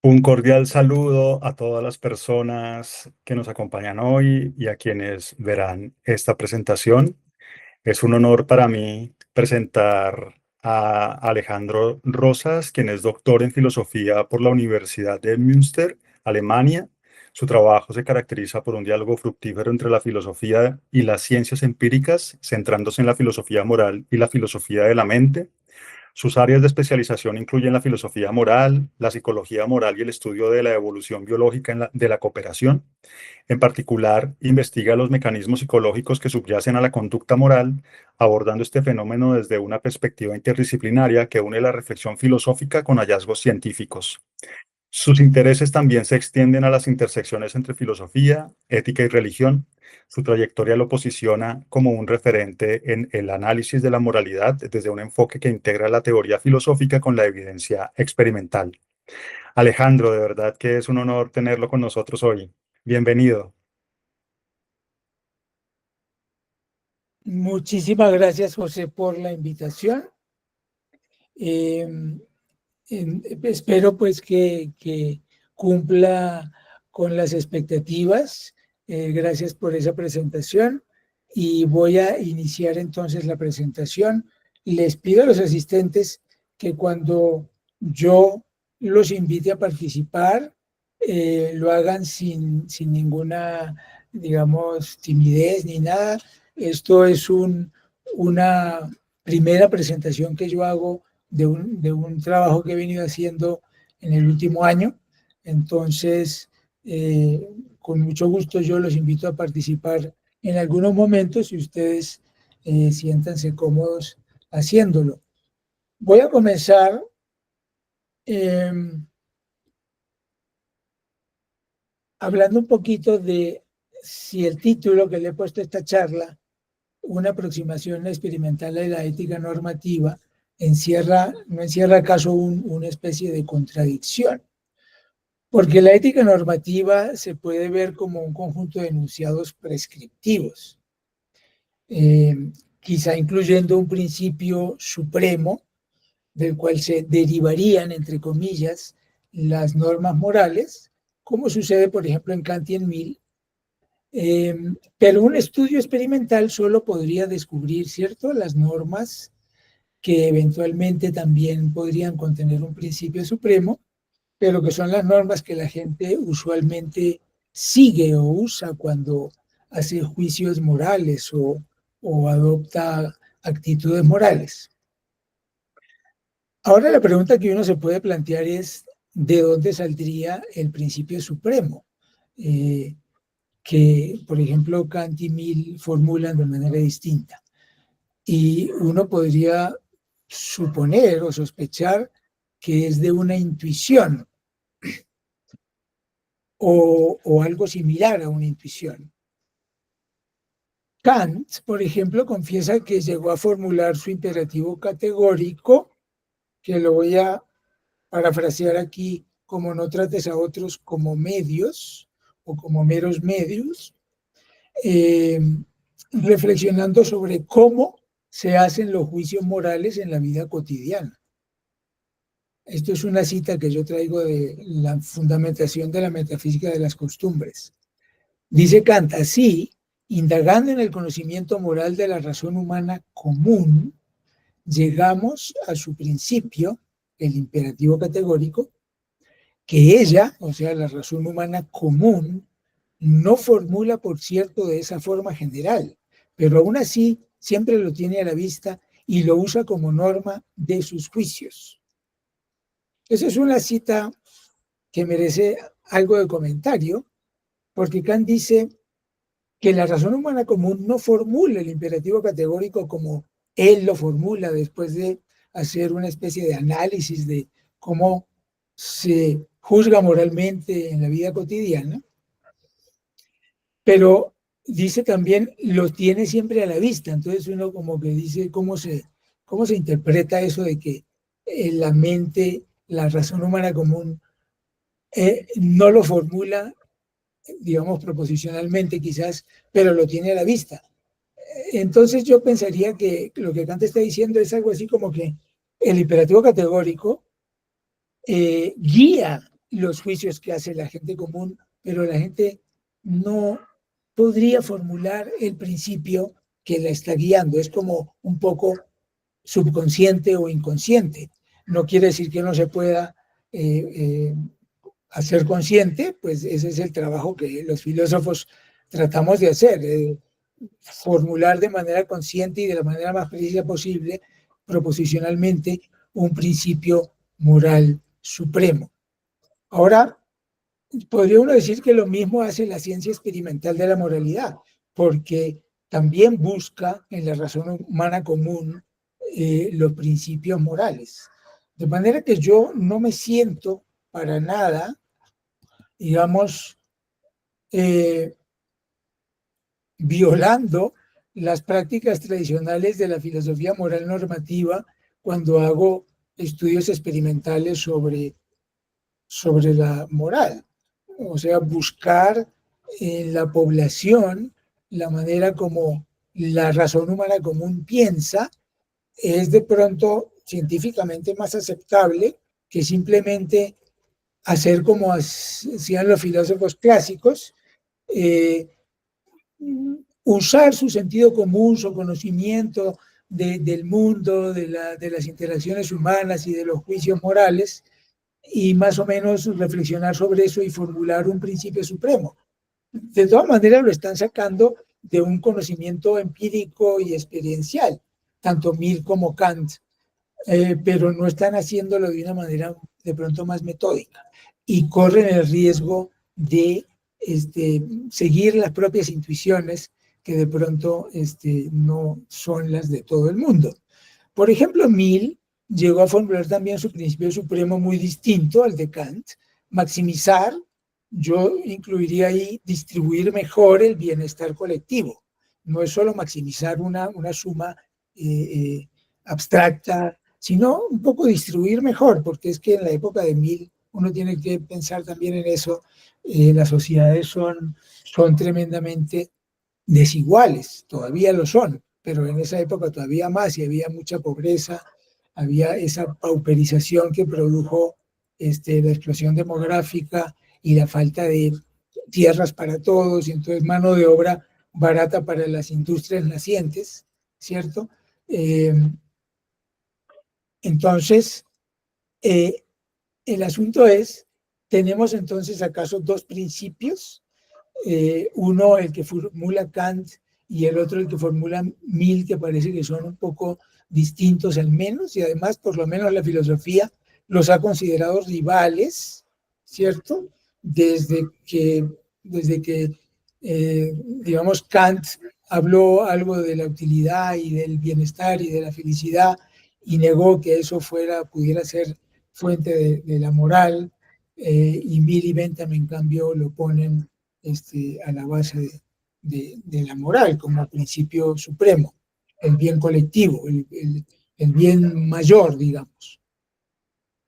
Un cordial saludo a todas las personas que nos acompañan hoy y a quienes verán esta presentación. Es un honor para mí presentar a Alejandro Rosas, quien es doctor en filosofía por la Universidad de Münster, Alemania. Su trabajo se caracteriza por un diálogo fructífero entre la filosofía y las ciencias empíricas, centrándose en la filosofía moral y la filosofía de la mente. Sus áreas de especialización incluyen la filosofía moral, la psicología moral y el estudio de la evolución biológica de la cooperación. En particular, investiga los mecanismos psicológicos que subyacen a la conducta moral, abordando este fenómeno desde una perspectiva interdisciplinaria que une la reflexión filosófica con hallazgos científicos. Sus intereses también se extienden a las intersecciones entre filosofía, ética y religión. Su trayectoria lo posiciona como un referente en el análisis de la moralidad desde un enfoque que integra la teoría filosófica con la evidencia experimental. Alejandro, de verdad que es un honor tenerlo con nosotros hoy. Bienvenido. Muchísimas gracias, José, por la invitación. Eh, Espero pues que cumpla con las expectativas. Gracias por esa presentación y voy a iniciar entonces la presentación. Les pido a los asistentes que cuando yo los invite a participar, lo hagan sin ninguna, digamos, timidez ni nada. Esto es una primera presentación que yo hago de un trabajo que he venido haciendo en el último año. Entonces, con mucho gusto yo los invito a participar en algunos momentos y ustedes siéntanse cómodos haciéndolo. Voy a comenzar eh, hablando un poquito de si el título que le he puesto a esta charla, una aproximación experimental de la ética normativa, no encierra acaso una especie de contradicción. Porque la ética normativa se puede ver como un conjunto de enunciados prescriptivos, eh, quizá incluyendo un principio supremo del cual se derivarían, entre comillas, las normas morales, como sucede, por ejemplo, en Kant y en Mill. Pero un estudio experimental solo podría descubrir, ¿cierto?, las normas que eventualmente también podrían contener un principio supremo, pero que son las normas que la gente usualmente sigue o usa cuando hace juicios morales o adopta actitudes morales. Ahora la pregunta que uno se puede plantear es, ¿de dónde saldría el principio supremo? Que, por ejemplo, Kant y Mill formulan de manera distinta. Y uno podría suponer o sospechar que es de una intuición, o algo similar a una intuición. Kant, por ejemplo, confiesa que llegó a formular su imperativo categórico, que lo voy a parafrasear aquí, como no trates a otros como medios o como meros medios, eh, reflexionando sobre cómo se hacen los juicios morales en la vida cotidiana. Esto es una cita que yo traigo de la fundamentación de la metafísica de las costumbres. Dice Kant, así, indagando en el conocimiento moral de la razón humana común, llegamos a su principio, el imperativo categórico, que ella, o sea, la razón humana común, no formula, por cierto, de esa forma general, pero aún así siempre lo tiene a la vista y lo usa como norma de sus juicios. Esa es una cita que merece algo de comentario, porque Kant dice que la razón humana común no formula el imperativo categórico como él lo formula después de hacer una especie de análisis de cómo se juzga moralmente en la vida cotidiana, pero dice también lo tiene siempre a la vista. Entonces uno como que dice cómo se interpreta eso de que la mente, la razón humana común, no lo formula, digamos, proposicionalmente quizás, pero lo tiene a la vista. Entonces yo pensaría que lo que Kant está diciendo es algo así como que el imperativo categórico guía los juicios que hace la gente común, pero la gente no podría formular el principio que la está guiando. Es como un poco subconsciente o inconsciente. No quiere decir que no se pueda hacer consciente, pues ese es el trabajo que los filósofos tratamos de hacer, formular de manera consciente y de la manera más precisa posible, proposicionalmente, un principio moral supremo. Ahora, podría uno decir que lo mismo hace la ciencia experimental de la moralidad, porque también busca en la razón humana común los principios morales. De manera que yo no me siento para nada, digamos, eh, violando las prácticas tradicionales de la filosofía moral normativa cuando hago estudios experimentales sobre la moral. O sea, buscar en la población la manera como la razón humana común piensa es de pronto científicamente más aceptable que simplemente hacer como hacían los filósofos clásicos, eh, usar su sentido común, su conocimiento del mundo, de las interacciones humanas y de los juicios morales, y más o menos reflexionar sobre eso y formular un principio supremo. De todas maneras, lo están sacando de un conocimiento empírico y experiencial, tanto Mill como Kant, pero no están haciéndolo de una manera de pronto más metódica y corren el riesgo de seguir las propias intuiciones que de pronto no son las de todo el mundo. Por ejemplo, Mill llegó a formular también su principio supremo muy distinto al de Kant, maximizar, yo incluiría ahí distribuir mejor el bienestar colectivo. No es solo maximizar una suma abstracta, sino un poco distribuir mejor, porque es que en la época de Mill uno tiene que pensar también en eso. Las sociedades son tremendamente desiguales, todavía lo son, pero en esa época todavía más, y había mucha pobreza, había esa pauperización que produjo la explosión demográfica y la falta de tierras para todos, y entonces mano de obra barata para las industrias nacientes, ¿cierto? Entonces, el asunto es, ¿tenemos entonces acaso dos principios? Uno el que formula Kant y el otro el que formula Mill, que parece que son un poco distintos al menos, y además por lo menos la filosofía los ha considerado rivales, ¿cierto? Desde que digamos, Kant habló algo de la utilidad y del bienestar y de la felicidad y negó que eso pudiera ser fuente de la moral, y Mill y Bentham en cambio lo ponen a la base de la moral como principio supremo, el bien colectivo, el bien mayor, digamos.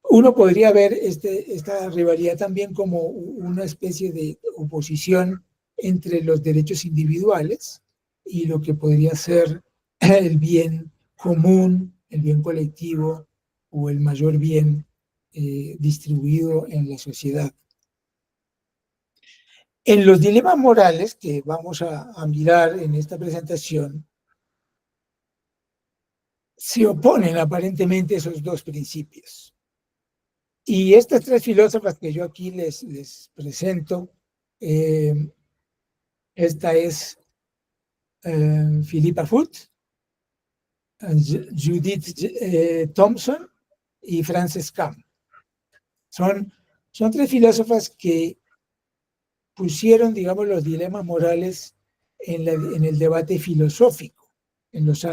Uno podría ver esta rivalidad también como una especie de oposición entre los derechos individuales y lo que podría ser el bien común, el bien colectivo o el mayor bien distribuido en la sociedad. En los dilemas morales que vamos a mirar en esta presentación, se oponen aparentemente esos dos principios. Y estas tres filósofas que yo aquí les presento, esta es Philippa Foot, Judith Thomson y Frances Cam. Son tres filósofas que pusieron, digamos, los dilemas morales en el debate filosófico en los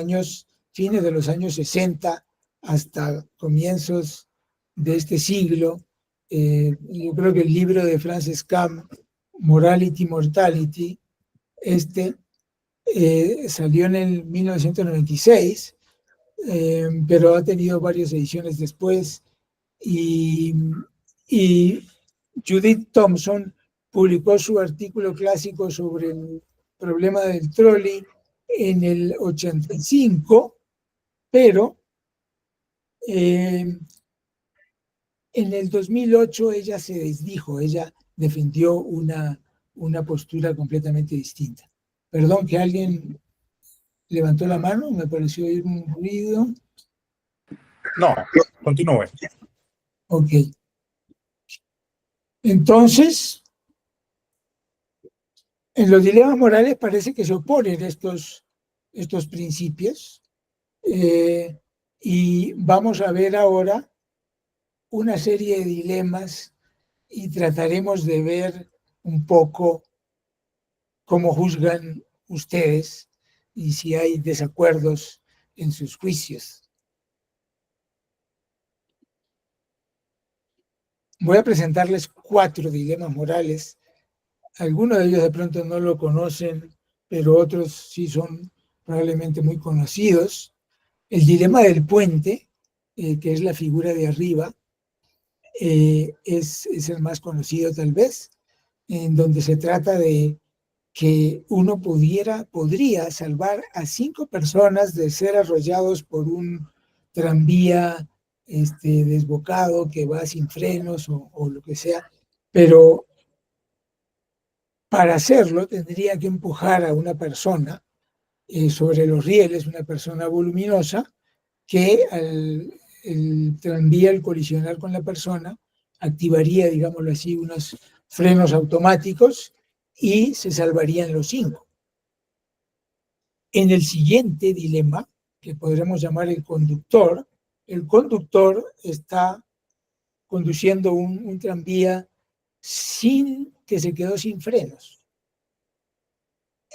fines de los años 60 hasta comienzos de este siglo. Yo creo que el libro de Frances Cam, Morality, Mortality, salió en el 1996, pero ha tenido varias ediciones después. Y Judith Thomson publicó su artículo clásico sobre el problema del trolley en el 85, pero En el 2008 ella se desdijo, ella defendió una postura completamente distinta. Perdón que alguien levantó la mano, me pareció oír un ruido. No, continúe. Ok. Entonces, en los dilemas morales parece que se oponen estos principios. Y vamos a ver ahora una serie de dilemas y trataremos de ver un poco cómo juzgan ustedes y si hay desacuerdos en sus juicios. Voy a presentarles 4 dilemas morales. Algunos de ellos de pronto no lo conocen, pero otros sí son probablemente muy conocidos. El dilema del puente, que es la figura de arriba, es el más conocido tal vez, en donde se trata de que uno podría salvar a 5 personas de ser arrollados por un tranvía desbocado que va sin frenos o lo que sea, pero para hacerlo tendría que empujar a una persona sobre los rieles, una persona voluminosa, que el tranvía al colisionar con la persona activaría, digámoslo así, unos frenos automáticos y se salvarían los 5. En el siguiente dilema, que podremos llamar el conductor está conduciendo un tranvía sin que se quedó sin frenos.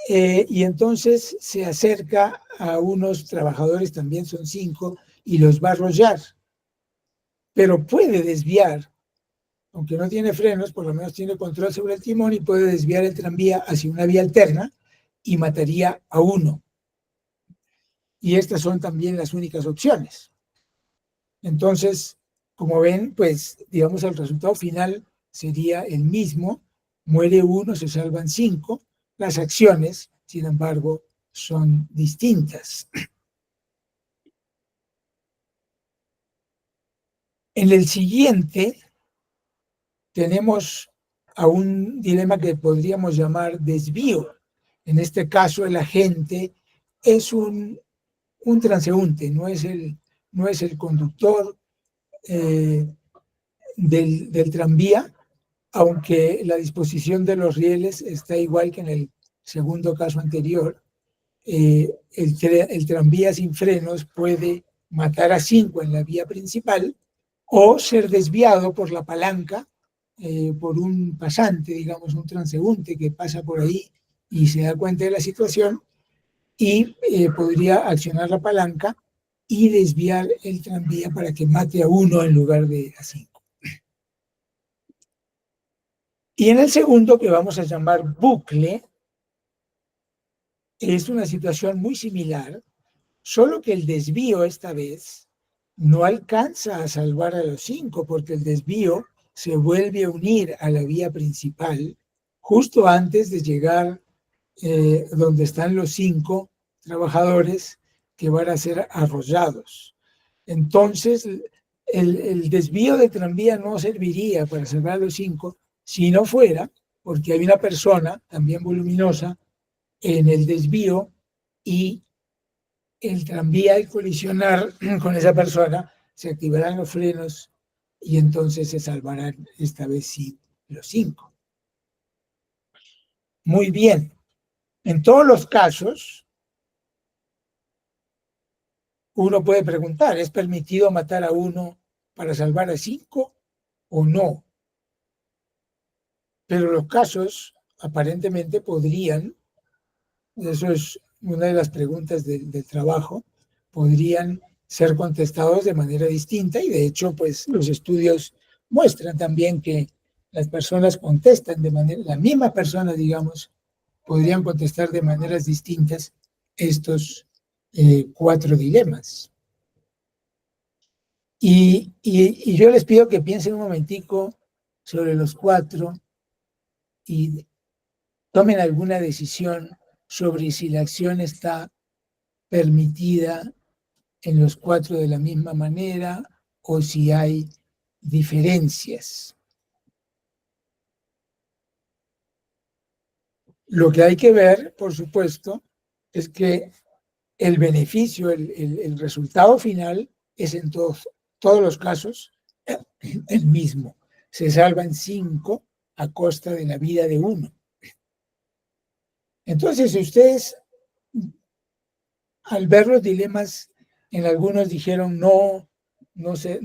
Y entonces se acerca a unos trabajadores, también son 5, y los va a arrollar. Pero puede desviar, aunque no tiene frenos, por lo menos tiene control sobre el timón y puede desviar el tranvía hacia una vía alterna y mataría a uno. Y estas son también las únicas opciones. Entonces, como ven, pues, digamos, el resultado final sería el mismo. Muere uno, se salvan 5. Las acciones, sin embargo, son distintas. En el siguiente tenemos a un dilema que podríamos llamar desvío. En este caso, el agente es un transeúnte, no es el conductor del tranvía, aunque la disposición de los rieles está igual que en el segundo caso anterior. El tranvía sin frenos puede matar a 5 en la vía principal o ser desviado por la palanca, por un pasante, digamos, un transeúnte que pasa por ahí y se da cuenta de la situación y podría accionar la palanca y desviar el tranvía para que mate a 1 en lugar de a 5. Y en el segundo, que vamos a llamar bucle, es una situación muy similar, solo que el desvío esta vez no alcanza a salvar a los 5, porque el desvío se vuelve a unir a la vía principal justo antes de llegar donde están los 5 trabajadores que van a ser arrollados. Entonces, el desvío de tranvía no serviría para salvar a los 5 si no fuera porque hay una persona también voluminosa en el desvío y el tranvía al colisionar con esa persona se activarán los frenos y entonces se salvarán esta vez sí los 5. Muy bien. En todos los casos, uno puede preguntar, ¿es permitido matar a 1 para salvar a 5 o no? Pero los casos aparentemente podrían, eso es una de las preguntas del trabajo, podrían ser contestados de manera distinta y de hecho pues los estudios muestran también que las personas contestan de manera, la misma persona digamos, podrían contestar de maneras distintas estos 4 dilemas. Y yo les pido que piensen un momentico sobre los 4 y tomen alguna decisión sobre si la acción está permitida en los 4 de la misma manera o si hay diferencias. Lo que hay que ver, por supuesto, es que el beneficio, el resultado final es en todos los casos el mismo. Se salvan 5 a costa de la vida de 1. Entonces, si ustedes, al ver los dilemas, en algunos dijeron no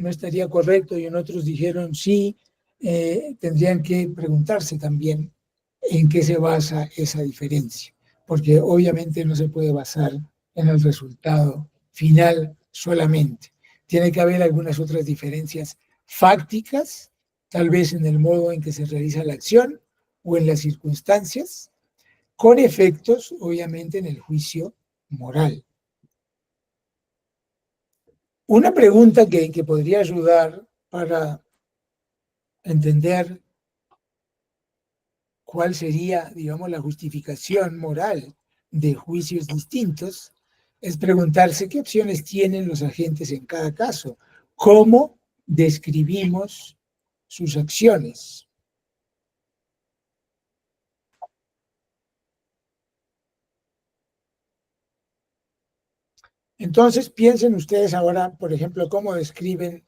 estaría correcto y en otros dijeron sí, tendrían que preguntarse también en qué se basa esa diferencia, porque obviamente no se puede basar en el resultado final solamente. Tiene que haber algunas otras diferencias fácticas, tal vez en el modo en que se realiza la acción o en las circunstancias, con efectos, obviamente, en el juicio moral. Una pregunta que podría ayudar para entender cuál sería, digamos, la justificación moral de juicios distintos es preguntarse qué opciones tienen los agentes en cada caso, cómo describimos sus acciones. Entonces, piensen ustedes ahora, por ejemplo, cómo describen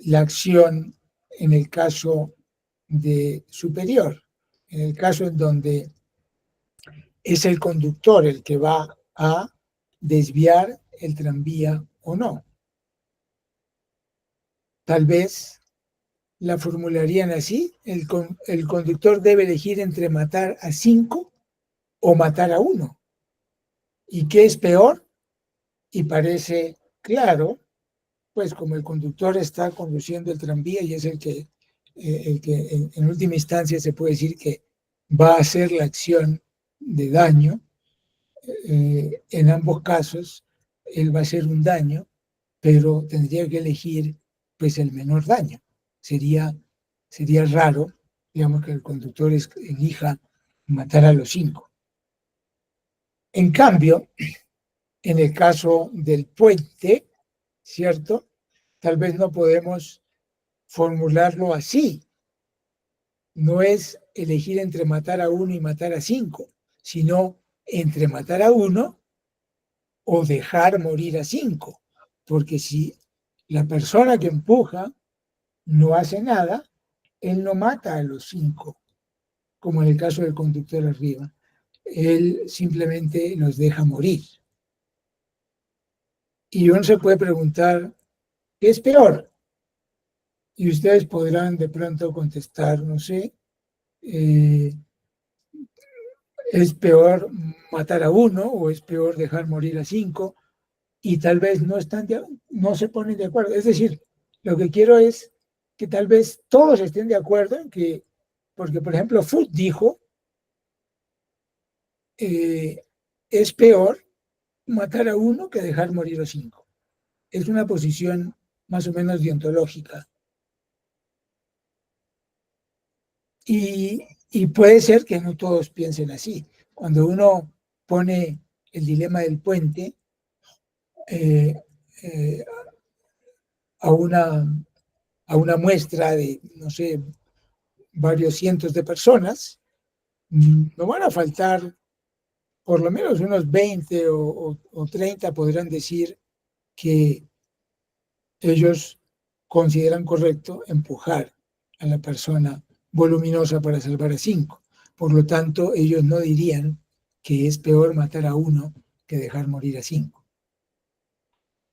la acción en el caso de superior, en el caso en donde es el conductor el que va a desviar el tranvía o no. Tal vez la formularían así: el conductor debe elegir entre matar a 5 o matar a 1. ¿Y qué es peor? Y parece claro, pues como el conductor está conduciendo el tranvía y es el que en última instancia se puede decir que va a hacer la acción de daño, en ambos casos él va a hacer un daño, pero tendría que elegir pues el menor daño. Sería raro, digamos, que el conductor elija matar a los 5. En cambio, en el caso del puente, ¿cierto? Tal vez no podemos formularlo así. No es elegir entre matar a 1 y matar a 5, sino entre matar a 1 o dejar morir a 5. Porque si la persona que empuja no hace nada, él no mata a los 5, como en el caso del conductor arriba. Él simplemente los deja morir. Y uno se puede preguntar, ¿qué es peor? Y ustedes podrán de pronto contestar, no sé, es peor matar a 1 o es peor dejar morir a 5, y tal vez no se ponen de acuerdo. Es decir, lo que quiero es que tal vez todos estén de acuerdo en que, porque por ejemplo Foot dijo, es peor matar a 1 que dejar morir a 5. Es una posición más o menos deontológica. Y puede ser que no todos piensen así. Cuando uno pone el dilema del puente a una muestra de, no sé, varios cientos de personas, no van a faltar por lo menos unos 20 o 30 podrán decir que ellos consideran correcto empujar a la persona voluminosa para salvar a 5. Por lo tanto, ellos no dirían que es peor matar a 1 que dejar morir a 5.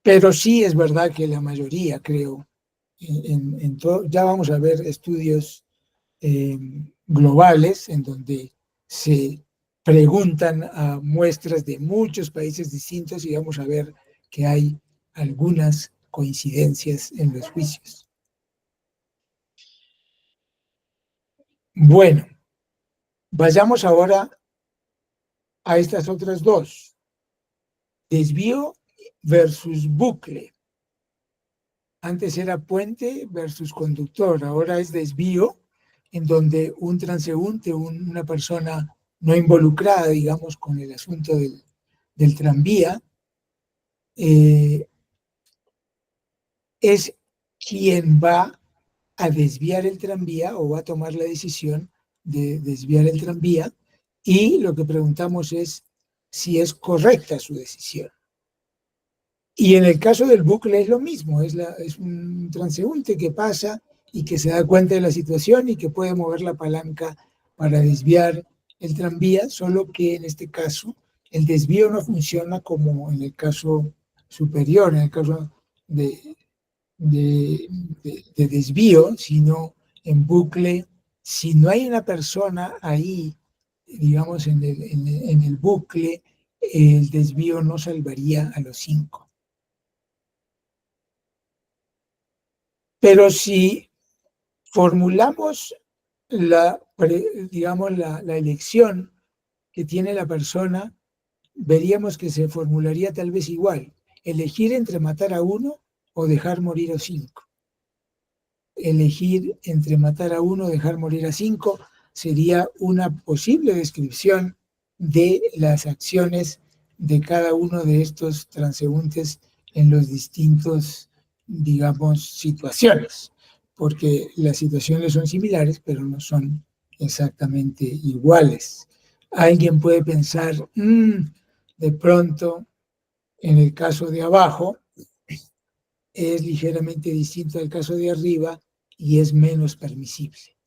Pero sí es verdad que la mayoría, creo, ya vamos a ver estudios globales en donde se preguntan a muestras de muchos países distintos y vamos a ver que hay algunas coincidencias en los juicios. Bueno, vayamos ahora a estas otras dos. Desvío versus bucle. Antes era puente versus conductor, ahora es desvío, en donde un transeúnte, una persona no involucrada, digamos, con el asunto del tranvía, es quien va a desviar el tranvía o va a tomar la decisión de desviar el tranvía, y lo que preguntamos es si es correcta su decisión. Y en el caso del bucle es lo mismo, es un transeúnte que pasa y que se da cuenta de la situación y que puede mover la palanca para desviar el tranvía, solo que en este caso el desvío no funciona como en el caso superior, en el caso de, de desvío, sino en bucle. Si no hay una persona ahí, digamos, en el bucle, el desvío no salvaría a los 5. Pero si formulamos digamos, la elección que tiene la persona, veríamos que se formularía tal vez igual: elegir entre matar a 1 o dejar morir a 5. Elegir entre matar a 1 o dejar morir a 5 sería una posible descripción de las acciones de cada uno de estos transeúntes en los distintos, digamos, situaciones, porque las situaciones son similares, pero no son exactamente iguales. Alguien puede pensar, de pronto, en el caso de abajo, es ligeramente distinto al caso de arriba y es menos permisible.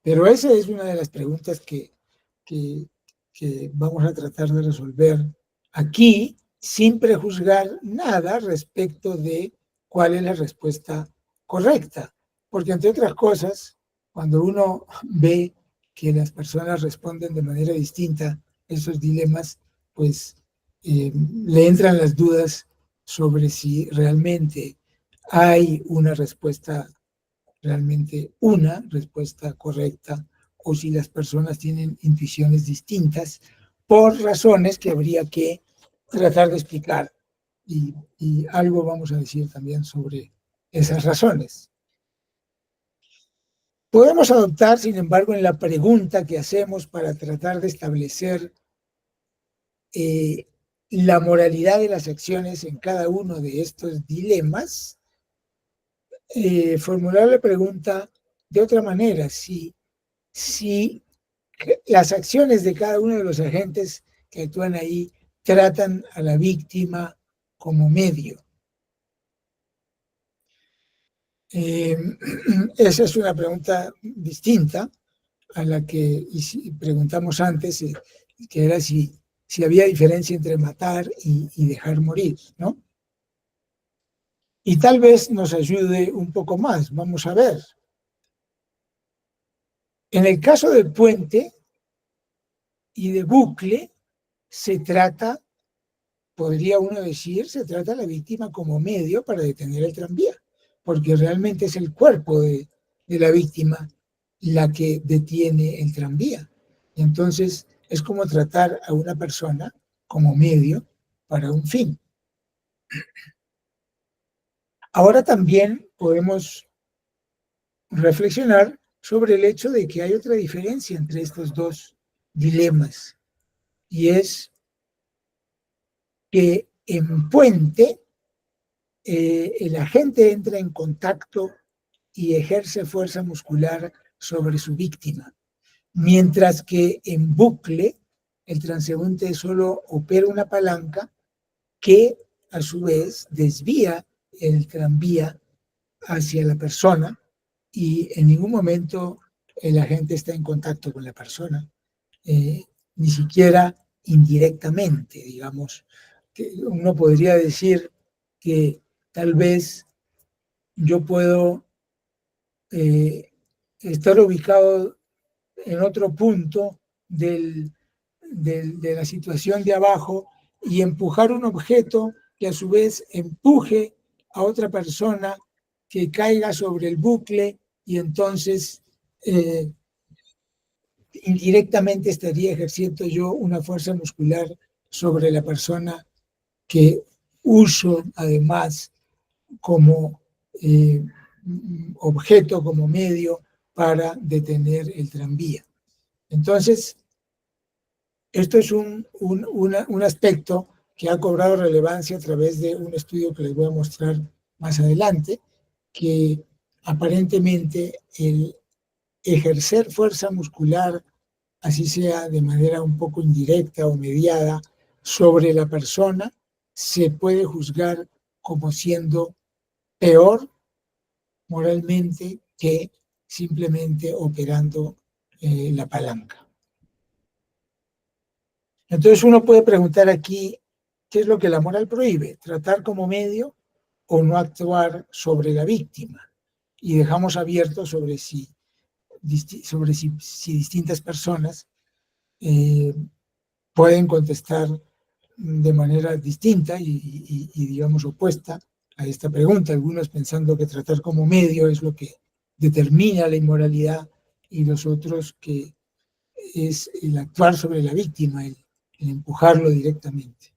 Pero esa es una de las preguntas que vamos a tratar de resolver aquí, sin prejuzgar nada respecto de cuál es la respuesta correcta. Porque, entre otras cosas, cuando uno ve que las personas responden de manera distinta a esos dilemas, pues le entran las dudas sobre si realmente hay realmente una respuesta correcta, o si las personas tienen intuiciones distintas por razones que habría que tratar de explicar. Y algo vamos a decir también sobre esas razones. Podemos adoptar, sin embargo, en la pregunta que hacemos para tratar de establecer la moralidad de las acciones en cada uno de estos dilemas, formular la pregunta de otra manera: si las acciones de cada uno de los agentes que actúan ahí tratan a la víctima como medio. Esa es una pregunta distinta a la que preguntamos antes, que era si había diferencia entre matar y dejar morir, ¿no? Y tal vez nos ayude un poco más. Vamos a ver. En el caso del puente y de bucle, podría uno decir, se trata a la víctima como medio para detener el tranvía, porque realmente es el cuerpo de la víctima la que detiene el tranvía. Y entonces es como tratar a una persona como medio para un fin. Ahora también podemos reflexionar sobre el hecho de que hay otra diferencia entre estos dos dilemas, y es que en puente el agente entra en contacto y ejerce fuerza muscular sobre su víctima, mientras que en bucle el transeúnte solo opera una palanca que a su vez desvía el tranvía hacia la persona, y en ningún momento el agente está en contacto con la persona, ni siquiera indirectamente, digamos. Que uno podría decir que tal vez yo puedo estar ubicado en otro punto de la situación de abajo y empujar un objeto que a su vez empuje a otra persona que caiga sobre el bucle, y entonces indirectamente estaría ejerciendo yo una fuerza muscular sobre la persona que uso además como objeto, como medio para detener el tranvía. Entonces, esto es un aspecto que ha cobrado relevancia a través de un estudio que les voy a mostrar más adelante, que aparentemente el ejercer fuerza muscular, así sea de manera un poco indirecta o mediada, sobre la persona, se puede juzgar como siendo peor moralmente que simplemente operando la palanca. Entonces uno puede preguntar aquí, ¿qué es lo que la moral prohíbe? ¿Tratar como medio o no actuar sobre la víctima? Y dejamos abierto sobre si distintas personas pueden contestar de manera distinta y, digamos, opuesta a esta pregunta. Algunos pensando que tratar como medio es lo que determina la inmoralidad y los otros que es el actuar sobre la víctima, el empujarlo directamente.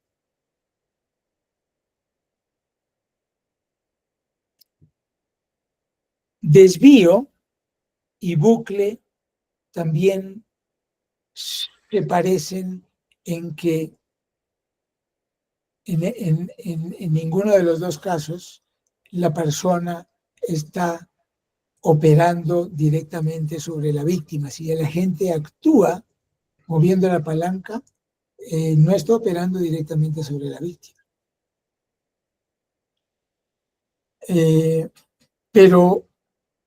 Desvío y bucle también se parecen en que en ninguno de los dos casos la persona está operando directamente sobre la víctima. Si el agente actúa moviendo la palanca, no está operando directamente sobre la víctima. Pero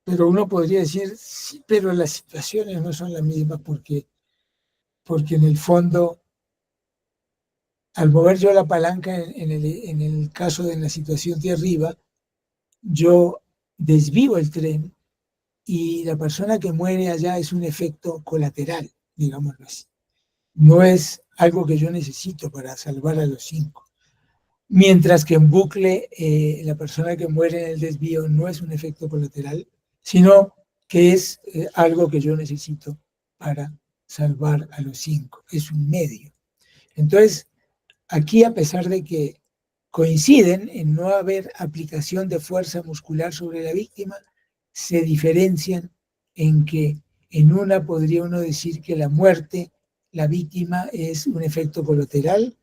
uno podría decir, sí, pero las situaciones no son las mismas porque en el fondo, al mover yo la palanca en el caso de la situación de arriba, yo desvío el tren y la persona que muere allá es un efecto colateral, digámoslo así. No es algo que yo necesito para salvar a los 5. Mientras que en bucle, la persona que muere en el desvío no es un efecto colateral, sino que es algo que yo necesito para salvar a los 5. Es un medio. Entonces, aquí, a pesar de que coinciden en no haber aplicación de fuerza muscular sobre la víctima, se diferencian en que en una podría uno decir que la muerte, la víctima es un efecto colateral,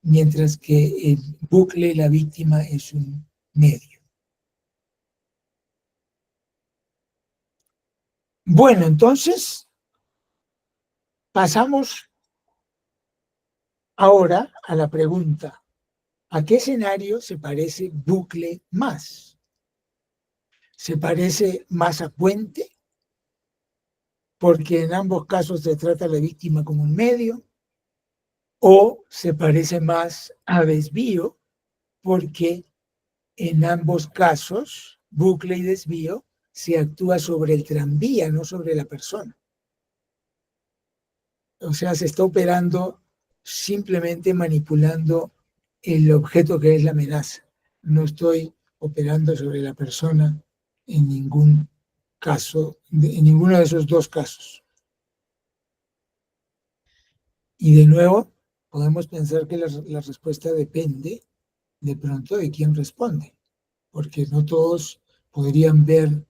mientras que en bucle la víctima es un medio. Bueno, entonces pasamos ahora a la pregunta, ¿a qué escenario se parece bucle más? ¿Se parece más a puente? Porque en ambos casos se trata a la víctima como un medio, o se parece más a desvío, porque en ambos casos, bucle y desvío, se actúa sobre el tranvía, no sobre la persona. O sea, se está operando simplemente manipulando el objeto que es la amenaza. No estoy operando sobre la persona en ningún caso, en ninguno de esos dos casos. Y de nuevo, podemos pensar que la respuesta depende de pronto de quién responde, porque no todos podrían ver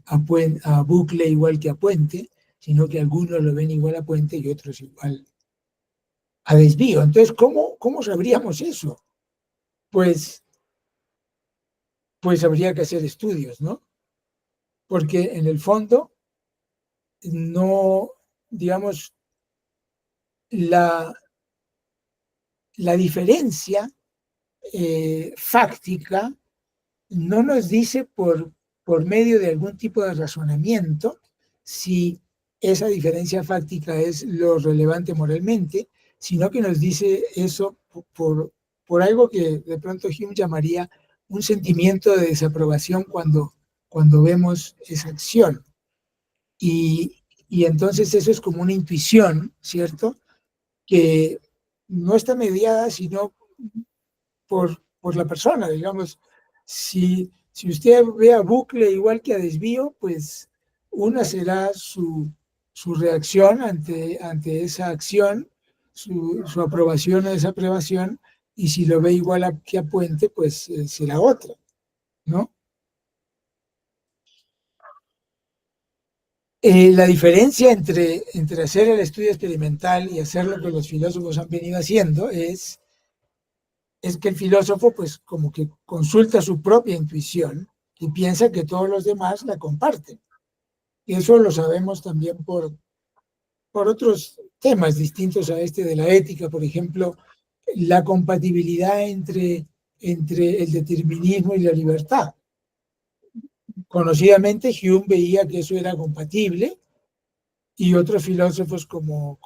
a bucle igual que a puente, sino que algunos lo ven igual a puente y otros igual a desvío. Entonces, ¿cómo sabríamos eso? Pues habría que hacer estudios, ¿no? Porque en el fondo, no, digamos, la diferencia fáctica no nos dice por medio de algún tipo de razonamiento si esa diferencia fáctica es lo relevante moralmente, sino que nos dice eso por algo que de pronto Hume llamaría un sentimiento de desaprobación cuando vemos esa acción. Y entonces eso es como una intuición, ¿cierto? Que no está mediada sino por la persona, digamos. Si usted ve a bucle igual que a desvío, pues una será su reacción ante esa acción, su aprobación o desaprobación, y si lo ve igual que a puente, pues será otra, ¿no? La diferencia entre hacer el estudio experimental y hacer lo que los filósofos han venido haciendo es que el filósofo pues como que consulta su propia intuición que piensa que todos los demás la comparten. Y eso lo sabemos también por otros temas distintos a este de la ética, por ejemplo, la compatibilidad entre el determinismo y la libertad. Conocidamente, Hume veía que eso era compatible y otros filósofos como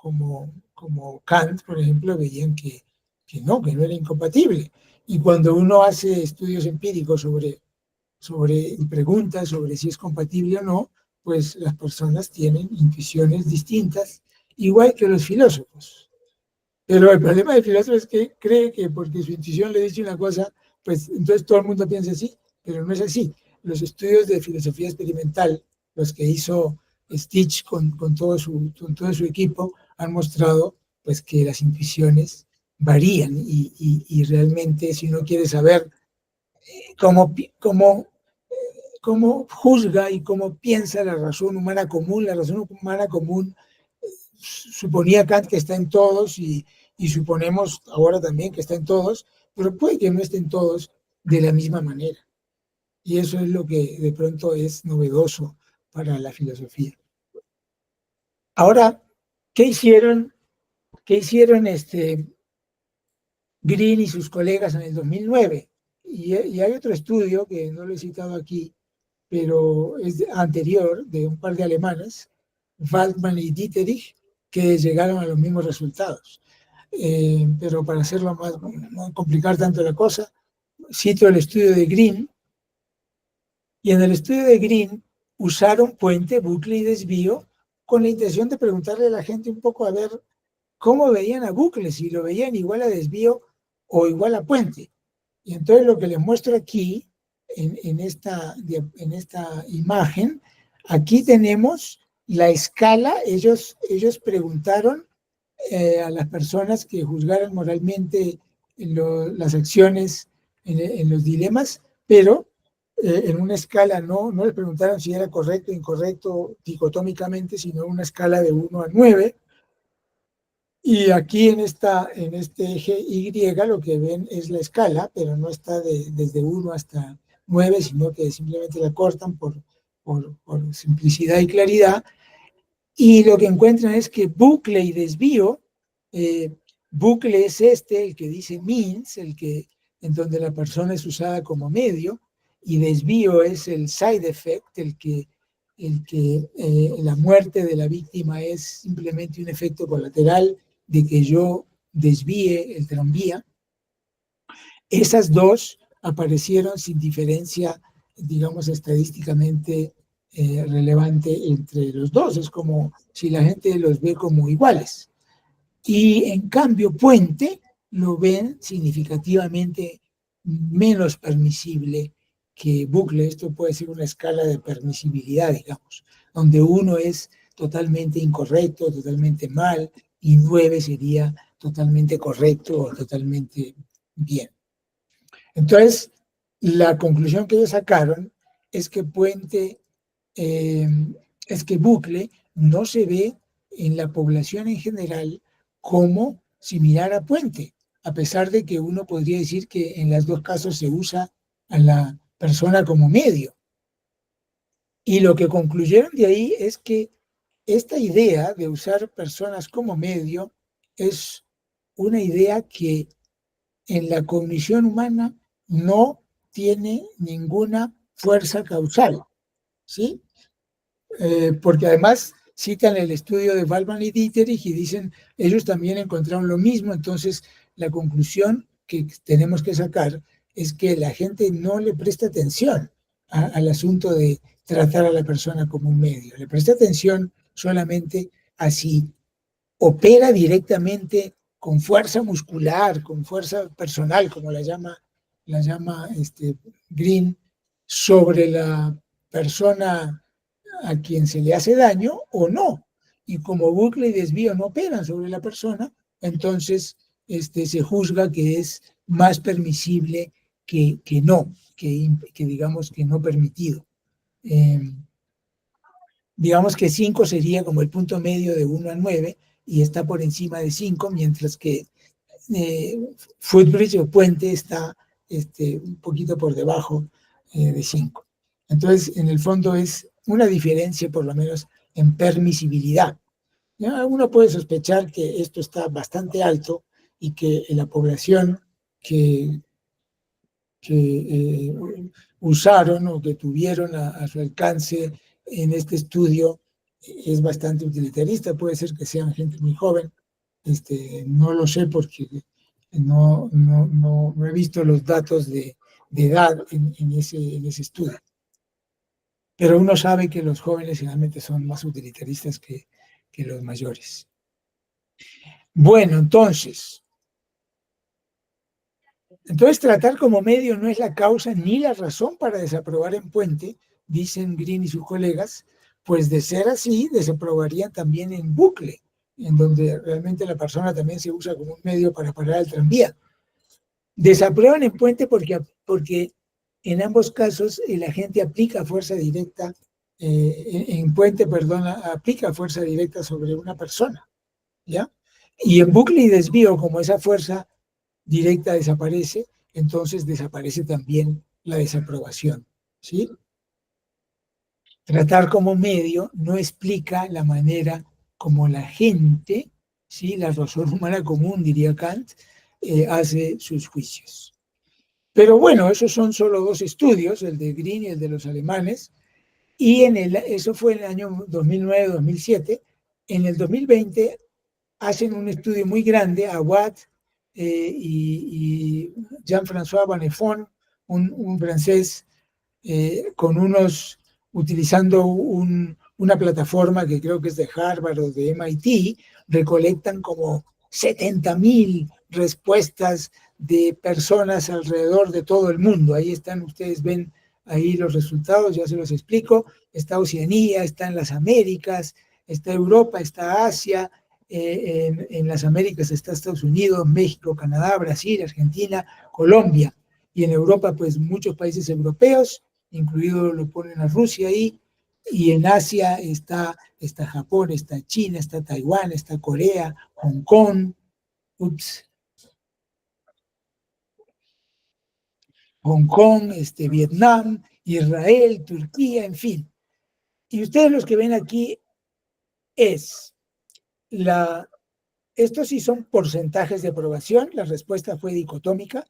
Kant, por ejemplo, veían que no era incompatible. Y cuando uno hace estudios empíricos y preguntas sobre si es compatible o no, pues las personas tienen intuiciones distintas, igual que los filósofos. Pero el problema del filósofo es que cree que porque su intuición le dice una cosa, pues entonces todo el mundo piensa así, pero no es así. Los estudios de filosofía experimental, los que hizo Stitch con todo su equipo, han mostrado pues que las intuiciones varían y realmente si uno quiere saber cómo juzga y cómo piensa la razón humana común, suponía Kant que está en todos y suponemos ahora también que está en todos, pero puede que no estén todos de la misma manera. Y eso es lo que de pronto es novedoso para la filosofía. Ahora, ¿qué hicieron Green y sus colegas en el 2009? Y hay otro estudio que no lo he citado aquí, pero es anterior, de un par de alemanes, Waldman y Dieterich, que llegaron a los mismos resultados. Pero para hacerlo más, no complicar tanto la cosa, cito el estudio de Green, y en el estudio de Green usaron puente, bucle y desvío con la intención de preguntarle a la gente un poco a ver cómo veían a bucle, si lo veían igual a desvío o igual a puente. Y entonces lo que les muestro aquí, en esta imagen, aquí tenemos la escala. Ellos preguntaron a las personas que juzgaran moralmente las acciones en los dilemas, pero en una escala no les preguntaron si era correcto o incorrecto dicotómicamente, sino en una escala de 1 a 9. Y aquí en este eje Y lo que ven es la escala, pero no está desde 1 hasta 9, sino que simplemente la cortan por simplicidad y claridad. Y lo que encuentran es que bucle y desvío, bucle es el que dice means, en donde la persona es usada como medio, y desvío es el side effect, la muerte de la víctima es simplemente un efecto colateral de que yo desvíe el tranvía. Esas dos aparecieron sin diferencia, digamos, estadísticamente relevante entre los dos. Es como si la gente los ve como iguales. Y en cambio, puente lo ven significativamente menos permisible que bucle. Esto puede ser una escala de permisibilidad, digamos, donde 1 es totalmente incorrecto, totalmente mal, y 9 sería totalmente correcto o totalmente bien. Entonces, la conclusión que ellos sacaron es que bucle no se ve en la población en general como similar a puente, a pesar de que uno podría decir que en los dos casos se usa a la persona como medio. Y lo que concluyeron de ahí es que esta idea de usar personas como medio es una idea que en la cognición humana no tiene ninguna fuerza causal, ¿sí? Porque además citan el estudio de Waldman y Dieterich y dicen, ellos también encontraron lo mismo. Entonces la conclusión que tenemos que sacar es que la gente no le presta atención al asunto de tratar a la persona como un medio, le presta atención solamente a si opera directamente con fuerza muscular, con fuerza personal, como la llama Green, sobre la persona a quien se le hace daño o no. Y como bucle y desvío no operan sobre la persona, entonces se juzga que es más permisible que no, que digamos que no permitido. Digamos que 5 sería como el punto medio de 1 a 9 y está por encima de 5, mientras que footbridge o puente está un poquito por debajo de 5. Entonces, en el fondo es una diferencia, por lo menos, en permisibilidad. ¿Ya? Uno puede sospechar que esto está bastante alto y que la población que, que usaron o que tuvieron a su alcance en este estudio es bastante utilitarista. Puede ser que sean gente muy joven. No lo sé porque no he visto los datos de edad en ese estudio. Pero uno sabe que los jóvenes generalmente son más utilitaristas que los mayores. Bueno, entonces tratar como medio no es la causa ni la razón para desaprobar en Puente, dicen Green y sus colegas, pues de ser así, desaprobarían también en Bucle, en donde realmente la persona también se usa como un medio para parar el tranvía. Desaprueban en Puente porque en ambos casos el agente aplica fuerza directa, en Puente, perdón, aplica fuerza directa sobre una persona, ¿ya? Y en bucle y desvío, como esa fuerza directa desaparece, entonces desaparece también la desaprobación, ¿sí? Tratar como medio no explica la manera como la gente, ¿sí? La razón humana común, diría Kant, hace sus juicios. Pero bueno, esos son solo dos estudios, el de Green y el de los alemanes, y eso fue en el año 2009-2007. En el 2020 hacen un estudio muy grande, Aguad y Jean-François Bonnefond, un francés, utilizando una plataforma que creo que es de Harvard o de MIT, recolectan como 70,000 respuestas de personas alrededor de todo el mundo. Ahí están, ustedes ven ahí los resultados, ya se los explico. Está Oceanía, está en las Américas, está Europa, está Asia, en las Américas está Estados Unidos, México, Canadá, Brasil, Argentina, Colombia. Y en Europa, pues muchos países europeos, incluido lo ponen a Rusia ahí, y en Asia está Japón, está China, está Taiwán, está Corea, Hong Kong, Vietnam, Israel, Turquía, en fin. Y ustedes los que ven aquí es estos sí son porcentajes de aprobación, la respuesta fue dicotómica.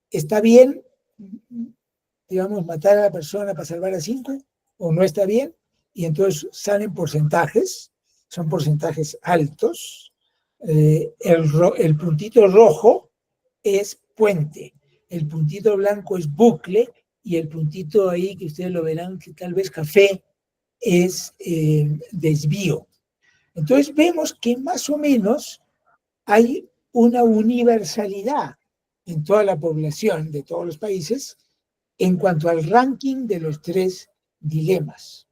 ¿Está bien, digamos, matar a la persona para salvar a 5 o no está bien? Y entonces salen porcentajes, son porcentajes altos. El puntito rojo es Puente, el puntito blanco es Bucle y el puntito ahí que ustedes lo verán que tal vez café es desvío. Entonces vemos que más o menos hay una universalidad en toda la población de todos los países en cuanto al ranking de los tres dilemas.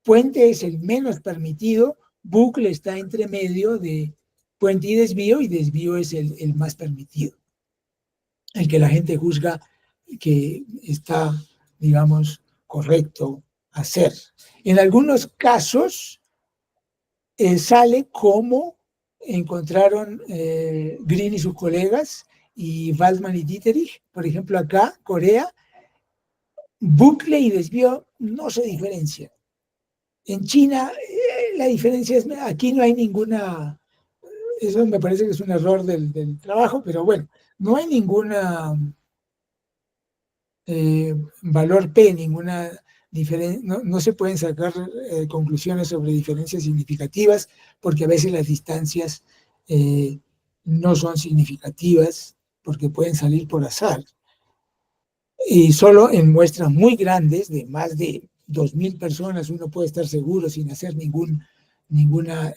Puente es el menos permitido, bucle está entre medio de puente y desvío es el más permitido, el que la gente juzga que está, digamos, correcto hacer. En algunos casos sale como encontraron Green y sus colegas y Waldman y Dieterich, por ejemplo acá, Corea, bucle y desvío no se diferencian. En China la diferencia es, aquí no hay ninguna, eso me parece que es un error del trabajo, pero bueno, no hay ninguna valor P, ninguna diferencia, no se pueden sacar conclusiones sobre diferencias significativas porque a veces las distancias no son significativas porque pueden salir por azar. Y solo en muestras muy grandes, de más de 2,000 personas, uno puede estar seguro sin hacer ninguna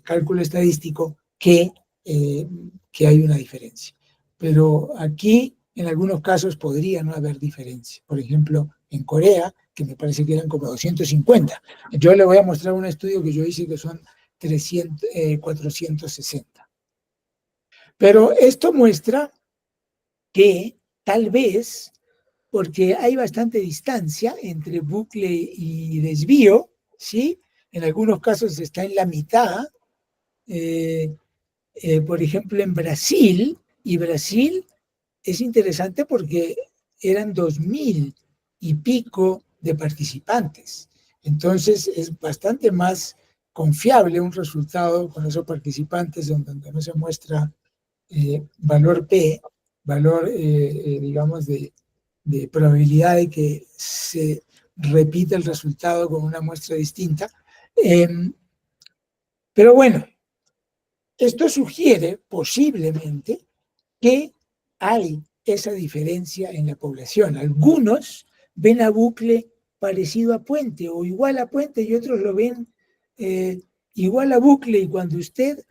cálculo estadístico que hay una diferencia. Pero aquí, en algunos casos, podría no haber diferencia. Por ejemplo, en Corea, que me parece que eran como 250. Yo le voy a mostrar un estudio que yo hice que son 460. Pero esto muestra que tal vez, porque hay bastante distancia entre bucle y desvío, ¿sí? En algunos casos está en la mitad. Por ejemplo, en Brasil, y Brasil es interesante porque eran 2,000 y pico de participantes. Entonces es bastante más confiable un resultado con esos participantes donde no se muestra valor P, valor, digamos, de probabilidad de que se repita el resultado con una muestra distinta. Pero bueno, esto sugiere posiblemente que hay esa diferencia en la población. Algunos ven a bucle parecido a puente o igual a puente y otros lo ven igual a bucle, y cuando usted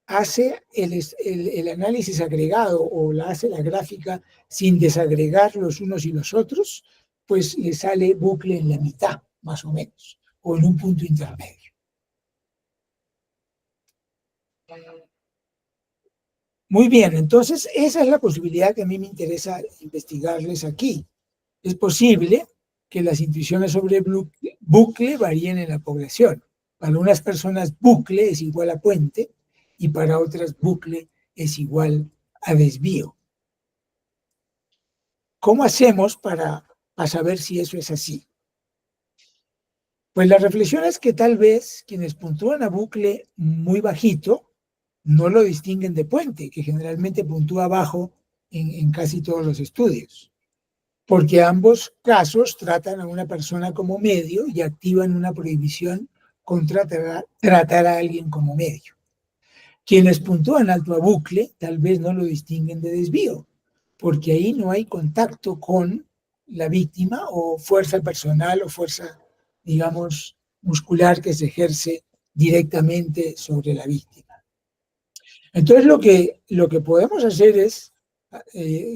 hace el análisis agregado o hace la gráfica sin desagregar los unos y los otros, pues le sale bucle en la mitad, más o menos, o en un punto intermedio. Muy bien, entonces esa es la posibilidad que a mí me interesa investigarles aquí. Es posible que las intuiciones sobre bucle varíen en la población. Para unas personas bucle es igual a puente y para otras bucle es igual a desvío. ¿Cómo hacemos para saber si eso es así? Pues la reflexión es que tal vez quienes puntúan a bucle muy bajito no lo distinguen de puente, que generalmente puntúa bajo en casi todos los estudios, porque ambos casos tratan a una persona como medio y activan una prohibición contra tratar a alguien como medio. Quienes puntúan alto a bucle tal vez no lo distinguen de desvío, porque ahí no hay contacto con la víctima o fuerza personal o fuerza, digamos, muscular que se ejerce directamente sobre la víctima. Entonces lo que podemos hacer es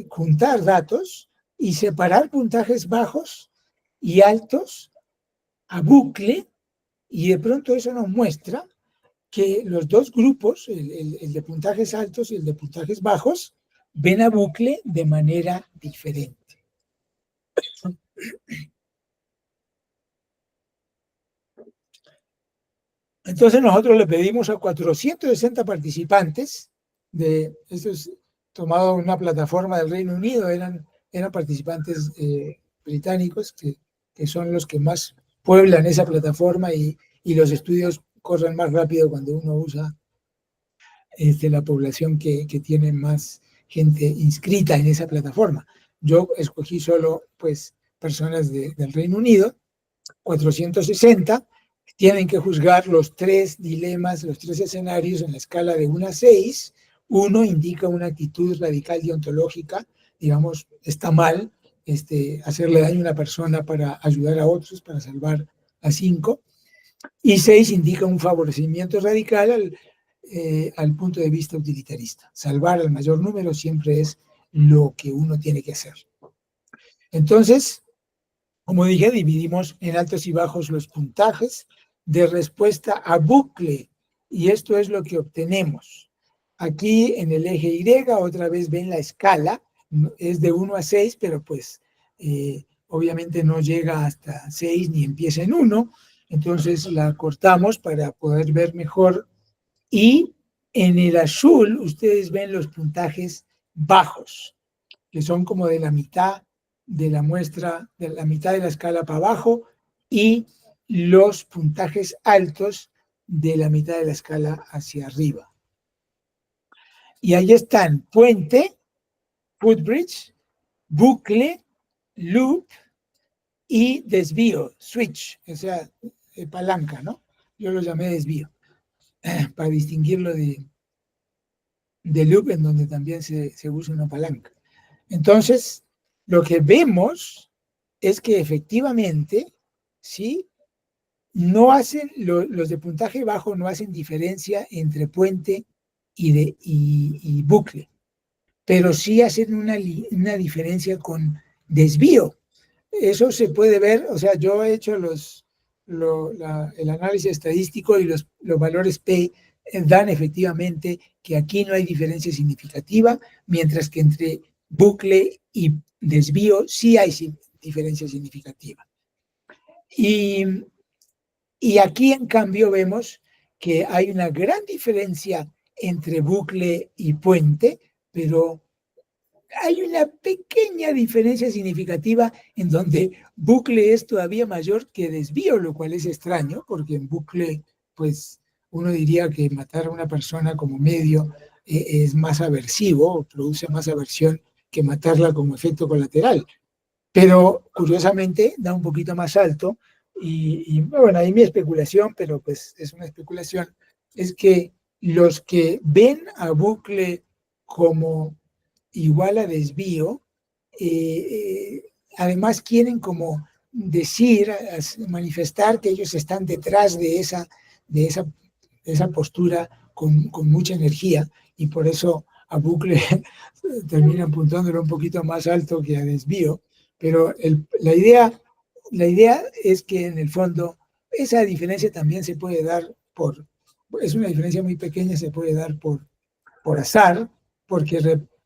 juntar datos y separar puntajes bajos y altos a bucle, y de pronto eso nos muestra que los dos grupos, el de puntajes altos y el de puntajes bajos, ven a bucle de manera diferente. Entonces nosotros le pedimos a 460 participantes, esto es tomado de una plataforma del Reino Unido, eran participantes británicos que son los que más pueblan esa plataforma, y los estudios corren más rápido cuando uno usa la población que tiene más gente inscrita en esa plataforma. Yo escogí solo pues personas del Reino Unido, 460, tienen que juzgar los tres dilemas, los tres escenarios en la escala de 1 a 6. 1 indica una actitud radical y ontológica, digamos, está mal hacerle daño a una persona para ayudar a otros, para salvar a 5. Y 6 indica un favorecimiento radical al punto de vista utilitarista. Salvar al mayor número siempre es lo que uno tiene que hacer. Entonces, como dije, dividimos en altos y bajos los puntajes de respuesta a bucle, y esto es lo que obtenemos. Aquí en el eje Y, otra vez ven la escala, es de 1 a 6, pero pues obviamente no llega hasta 6 ni empieza en 1, entonces la cortamos para poder ver mejor. Y en el azul ustedes ven los puntajes bajos, que son como de la mitad de la muestra, de la mitad de la escala para abajo, y los puntajes altos de la mitad de la escala hacia arriba. Y ahí están puente, footbridge, bucle, loop y desvío, switch, o sea, palanca, ¿no? Yo lo llamé desvío, para distinguirlo de loop, en donde también se usa una palanca. Entonces, lo que vemos es que efectivamente, ¿sí?, no hacen, los de puntaje bajo no hacen diferencia entre puente y bucle, pero sí hacen una diferencia con desvío. Eso se puede ver, o sea, yo he hecho el análisis estadístico y los valores P dan efectivamente que aquí no hay diferencia significativa, mientras que entre bucle y desvío sí hay diferencia significativa. Y aquí, en cambio, vemos que hay una gran diferencia entre bucle y puente, pero hay una pequeña diferencia significativa en donde bucle es todavía mayor que desvío, lo cual es extraño, porque en bucle, pues uno diría que matar a una persona como medio es más aversivo, produce más aversión que matarla como efecto colateral. Pero curiosamente da un poquito más alto y bueno, ahí mi especulación, pero pues es una especulación, es que los que ven a bucle como igual a desvío, además quieren como decir, manifestar que ellos están detrás de esa, de esa postura con mucha energía y por eso a bucle terminan apuntándolo un poquito más alto que a desvío, pero la idea es que en el fondo esa diferencia también se puede dar es una diferencia muy pequeña, se puede dar por azar, porque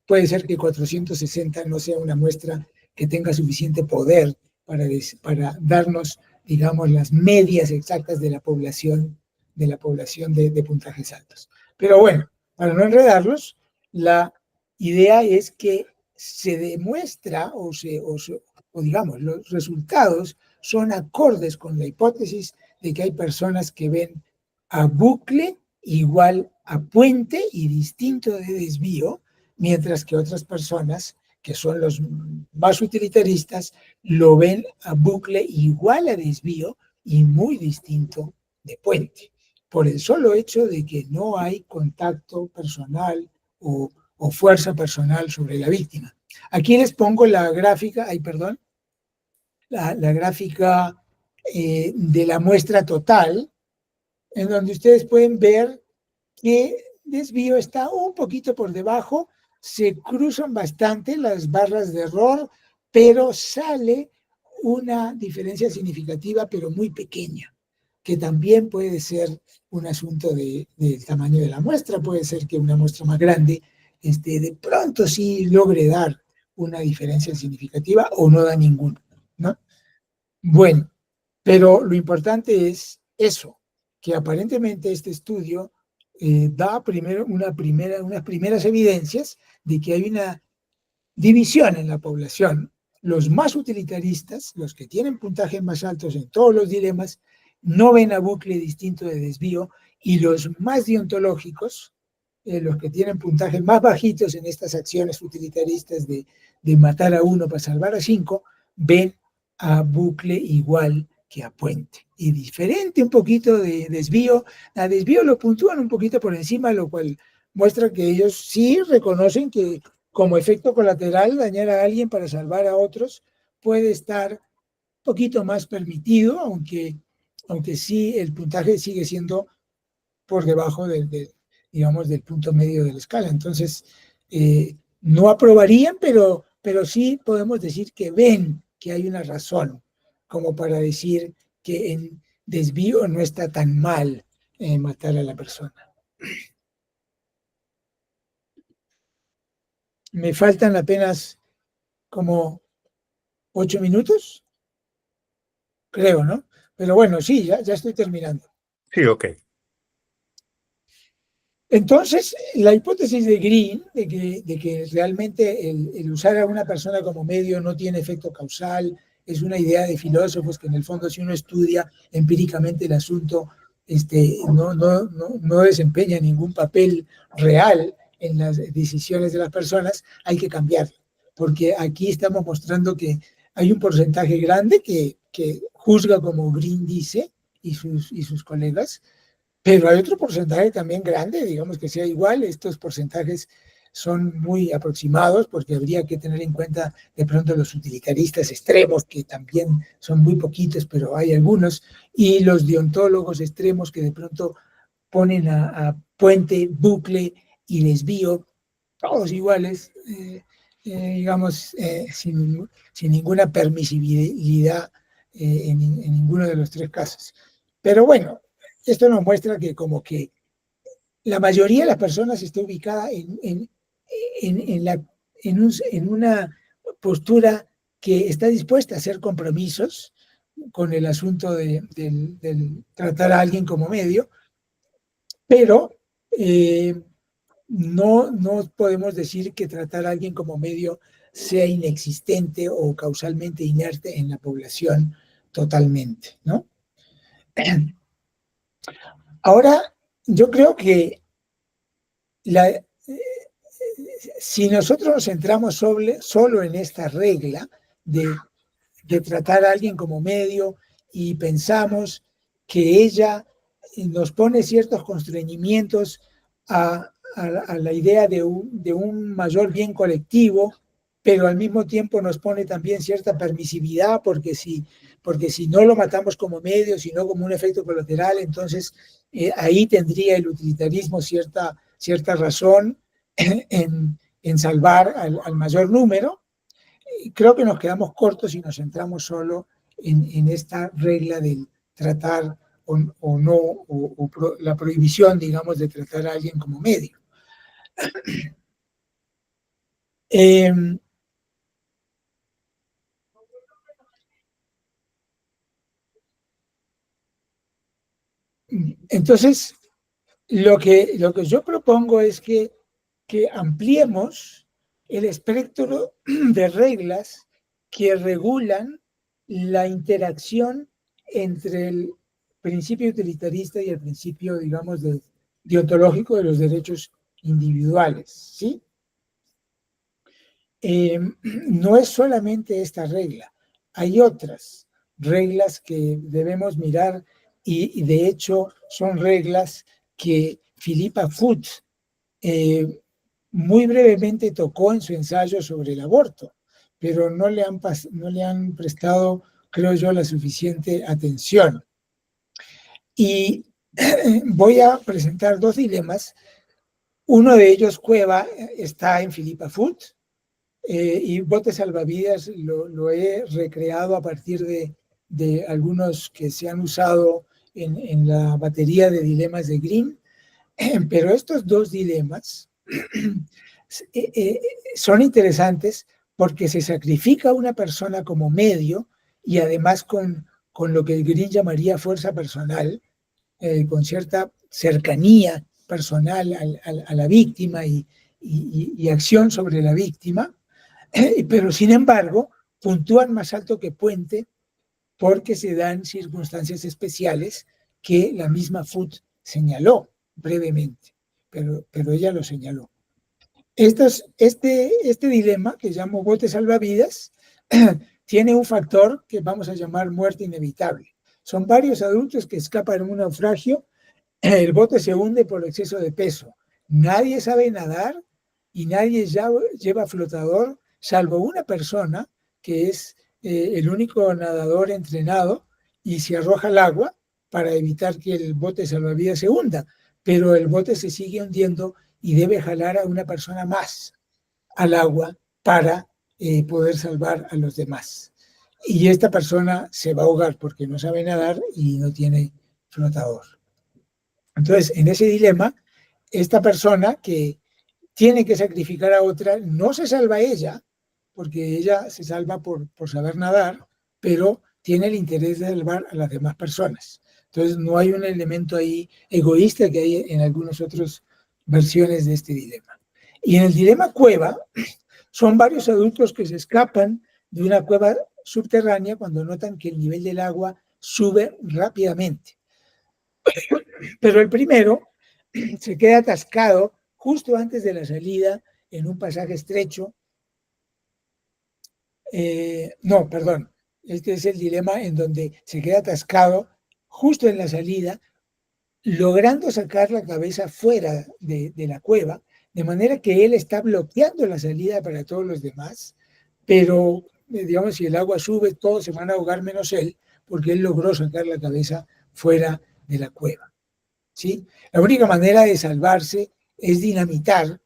puede ser que 460 no sea una muestra que tenga suficiente poder para darnos, digamos, las medias exactas de puntajes altos. Pero bueno, para no enredarlos, la idea es que se demuestra o digamos, los resultados son acordes con la hipótesis de que hay personas que ven a bucle igual a puente y distinto de desvío, mientras que otras personas, que son los más utilitaristas, lo ven a bucle igual a desvío y muy distinto de puente, por el solo hecho de que no hay contacto personal o fuerza personal sobre la víctima. Aquí les pongo la gráfica, perdón, la gráfica de la muestra total, en donde ustedes pueden ver que desvío está un poquito por debajo, se cruzan bastante las barras de error, pero sale una diferencia significativa, pero muy pequeña, que también puede ser un asunto del tamaño de la muestra, puede ser que una muestra más grande de pronto sí logre dar una diferencia significativa o no da ninguna, ¿no? Bueno, pero lo importante es eso, que aparentemente este estudio da primero unas primeras evidencias de que hay una división en la población. Los más utilitaristas, los que tienen puntajes más altos en todos los dilemas, no ven a bucle distinto de desvío, y los más deontológicos, los que tienen puntajes más bajitos en estas acciones utilitaristas de matar a uno para salvar a cinco, ven a bucle igual que a puente. Y diferente un poquito de desvío. A desvío lo puntúan un poquito por encima, lo cual muestra que ellos sí reconocen que como efecto colateral dañar a alguien para salvar a otros puede estar un poquito más permitido, aunque sí el puntaje sigue siendo por debajo digamos, del punto medio de la escala. Entonces, no aprobarían, pero sí podemos decir que ven que hay una razón como para decir que en desvío no está tan mal matar a la persona. Me faltan apenas como 8 minutos, creo, ¿no? Pero bueno, sí, ya estoy terminando. Sí, ok. Entonces, la hipótesis de Green, de que realmente el usar a una persona como medio no tiene efecto causal, es una idea de filósofos que en el fondo si uno estudia empíricamente el asunto, no desempeña ningún papel real en las decisiones de las personas, hay que cambiarlo. Porque aquí estamos mostrando que hay un porcentaje grande que juzga como Green dice y sus colegas, pero hay otro porcentaje también grande, digamos que sea igual. Estos porcentajes son muy aproximados porque habría que tener en cuenta de pronto los utilitaristas extremos, que también son muy poquitos, pero hay algunos, y los deontólogos extremos que de pronto ponen a puente, bucle y desvío, todos iguales, digamos, sin ninguna permisibilidad en ninguno de los tres casos. Pero bueno, esto nos muestra que como que la mayoría de las personas está ubicada en una postura que está dispuesta a hacer compromisos con el asunto del tratar a alguien como medio, pero no podemos decir que tratar a alguien como medio sea inexistente o causalmente inerte en la población totalmente, ¿no? Ahora, yo creo que si nosotros nos centramos solo en esta regla de tratar a alguien como medio y pensamos que ella nos pone ciertos constreñimientos a la idea de un mayor bien colectivo, pero al mismo tiempo nos pone también cierta permisividad, porque si no lo matamos como medio, sino como un efecto colateral, entonces ahí tendría el utilitarismo cierta razón en salvar al mayor número. Creo que nos quedamos cortos si nos centramos solo en esta regla del tratar o no, la prohibición, digamos, de tratar a alguien como medio. Entonces, lo que yo propongo es que ampliemos el espectro de reglas que regulan la interacción entre el principio utilitarista y el principio, digamos, deontológico de los derechos individuales, ¿sí? No es solamente esta regla, hay otras reglas que debemos mirar y de hecho son reglas que Philippa Foot muy brevemente tocó en su ensayo sobre el aborto, pero no le han prestado, creo yo, la suficiente atención. Y voy a presentar dos dilemas. Uno de ellos, Cueva, está en Philippa Foot, y Bote Salvavidas lo he recreado a partir de algunos que se han usado en la batería de dilemas de Green. Pero estos dos dilemas son interesantes porque se sacrifica a una persona como medio y además con lo que Green llamaría fuerza personal, con cierta cercanía personal a la víctima y acción sobre la víctima, pero sin embargo puntúan más alto que Puente porque se dan circunstancias especiales que la misma Foot señaló brevemente, pero ella lo señaló. Este dilema, que llamo bote salvavidas, tiene un factor que vamos a llamar muerte inevitable. Son varios adultos que escapan en un naufragio, el bote se hunde por exceso de peso. Nadie sabe nadar y nadie lleva flotador, salvo una persona que es el único nadador entrenado y se arroja al agua para evitar que el bote salvavidas se hunda. Pero el bote se sigue hundiendo y debe jalar a una persona más al agua para poder salvar a los demás. Y esta persona se va a ahogar porque no sabe nadar y no tiene flotador. Entonces, en ese dilema, esta persona que tiene que sacrificar a otra, no se salva ella, porque ella se salva por saber nadar, pero tiene el interés de salvar a las demás personas. Entonces, no hay un elemento ahí egoísta que hay en algunas otras versiones de este dilema. Y en el dilema cueva, son varios adultos que se escapan de una cueva subterránea cuando notan que el nivel del agua sube rápidamente. Pero el primero se queda atascado justo antes de la salida en un pasaje estrecho. No, perdón, este es el dilema en donde se queda atascado justo en la salida, logrando sacar la cabeza fuera de la cueva, de manera que él está bloqueando la salida para todos los demás, pero digamos, si el agua sube, todos se van a ahogar menos él, porque él logró sacar la cabeza fuera de la cueva. ¿Sí? La única manera de salvarse es dinamitar,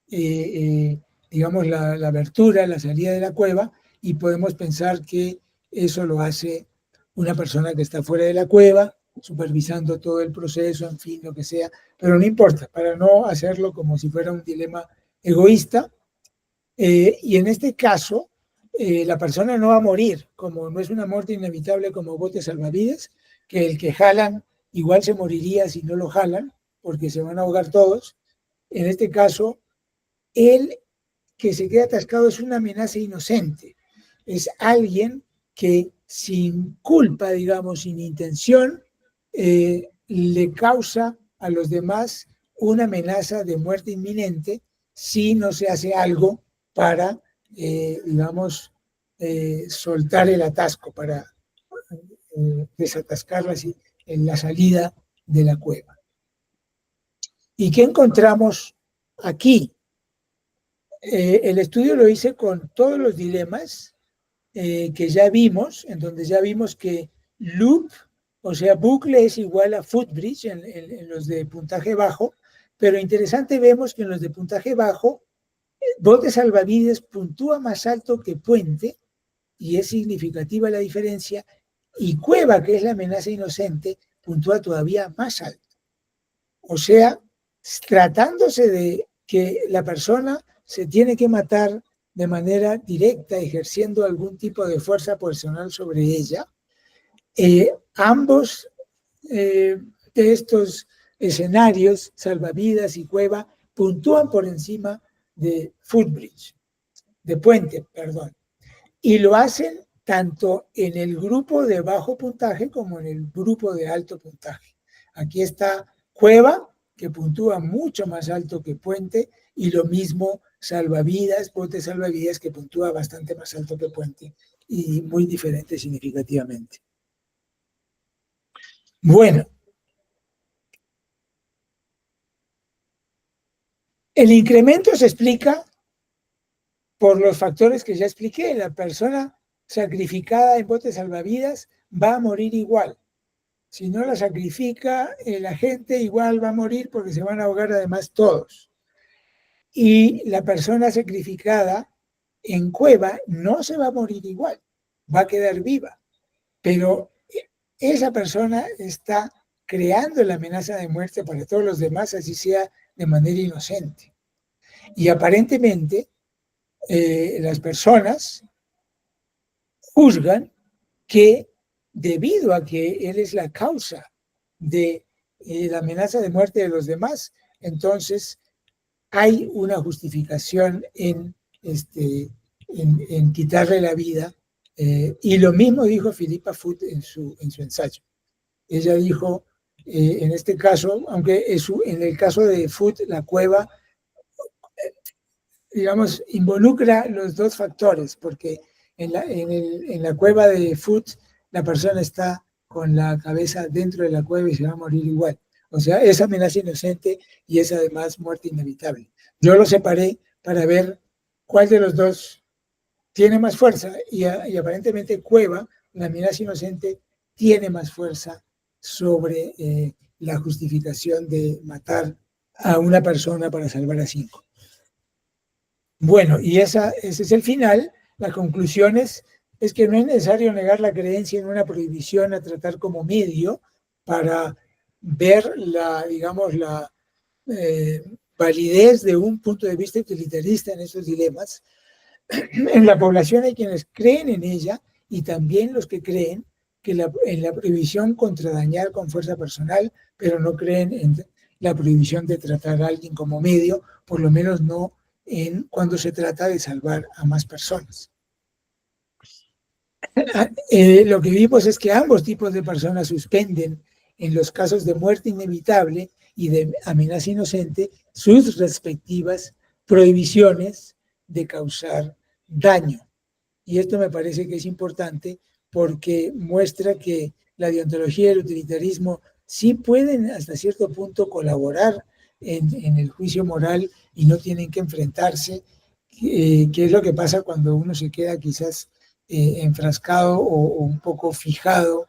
digamos, la abertura, la salida de la cueva, y podemos pensar que eso lo hace una persona que está fuera de la cueva, supervisando todo el proceso, en fin, lo que sea, pero no importa, para no hacerlo como si fuera un dilema egoísta. Y en este caso, la persona no va a morir, como no es una muerte inevitable como bote salvavidas, que el que jalan igual se moriría si no lo jalan, porque se van a ahogar todos, en este caso, el que se queda atascado es una amenaza inocente. Es alguien que sin culpa, digamos, sin intención, le causa a los demás una amenaza de muerte inminente si no se hace algo para, digamos, soltar el atasco, para desatascar la salida de la cueva. ¿Y qué encontramos aquí? El estudio lo hice con todos los dilemas que ya vimos, en donde ya vimos que loop, o sea, bucle es igual a footbridge en los de puntaje bajo, pero interesante vemos que en los de puntaje bajo, bote salvavidas puntúa más alto que puente, y es significativa la diferencia, y cueva, que es la amenaza inocente, puntúa todavía más alto. O sea, tratándose de que la persona se tiene que matar de manera directa, ejerciendo algún tipo de fuerza personal sobre ella, ambos de estos escenarios, salvavidas y cueva, puntúan por encima de footbridge, de puente, perdón, y lo hacen tanto en el grupo de bajo puntaje como en el grupo de alto puntaje. Aquí está cueva, que puntúa mucho más alto que puente, y lo mismo salvavidas, bote salvavidas, que puntúa bastante más alto que puente, y muy diferente significativamente. Bueno, el incremento se explica por los factores que ya expliqué. La persona sacrificada en bote salvavidas va a morir igual. Si no la sacrifica, la gente igual va a morir porque se van a ahogar además todos. Y la persona sacrificada en cueva no se va a morir igual, va a quedar viva. Pero esa persona está creando la amenaza de muerte para todos los demás, así sea de manera inocente. Y aparentemente las personas juzgan que debido a que él es la causa de la amenaza de muerte de los demás, entonces hay una justificación en quitarle la vida. Y lo mismo dijo Philippa Foot en su ensayo. Ella dijo, en este caso, aunque en el caso de Foot, la cueva, digamos, involucra los dos factores, porque en la cueva de Foot la persona está con la cabeza dentro de la cueva y se va a morir igual. O sea, es amenaza inocente y es además muerte inevitable. Yo lo separé para ver cuál de los dos tiene más fuerza y aparentemente cueva, la amenaza inocente, tiene más fuerza sobre la justificación de matar a una persona para salvar a 5. Bueno, y ese es el final. Las conclusiones es que no es necesario negar la creencia en una prohibición a tratar como medio para ver digamos, la validez de un punto de vista utilitarista en esos dilemas. En la población hay quienes creen en ella y también los que creen que en la prohibición contra dañar con fuerza personal, pero no creen en la prohibición de tratar a alguien como medio, por lo menos no cuando se trata de salvar a más personas. Lo que vimos es que ambos tipos de personas suspenden en los casos de muerte inevitable y de amenaza inocente sus respectivas prohibiciones de causar daño. Y esto me parece que es importante porque muestra que la deontología y el utilitarismo sí pueden hasta cierto punto colaborar en el juicio moral y no tienen que enfrentarse, que es lo que pasa cuando uno se queda quizás enfrascado o un poco fijado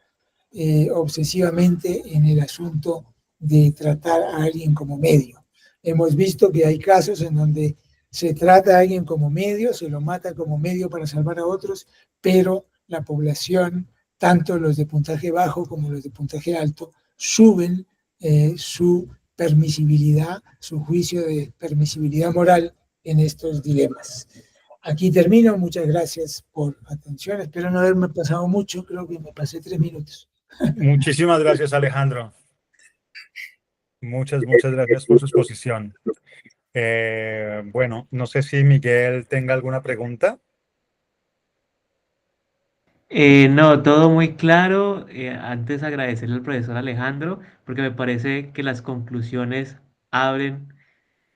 obsesivamente en el asunto de tratar a alguien como medio. Hemos visto que hay casos en donde se trata a alguien como medio, se lo mata como medio para salvar a otros, pero la población, tanto los de puntaje bajo como los de puntaje alto, suben su permisibilidad, su juicio de permisibilidad moral en estos dilemas. Aquí termino, muchas gracias por atención, espero no haberme pasado mucho, creo que me pasé 3 minutos. Muchísimas gracias, Alejandro. Muchas gracias por su exposición. Bueno, no sé si Miguel tenga alguna pregunta. No, todo muy claro. Antes agradecerle al profesor Alejandro porque me parece que las conclusiones abren,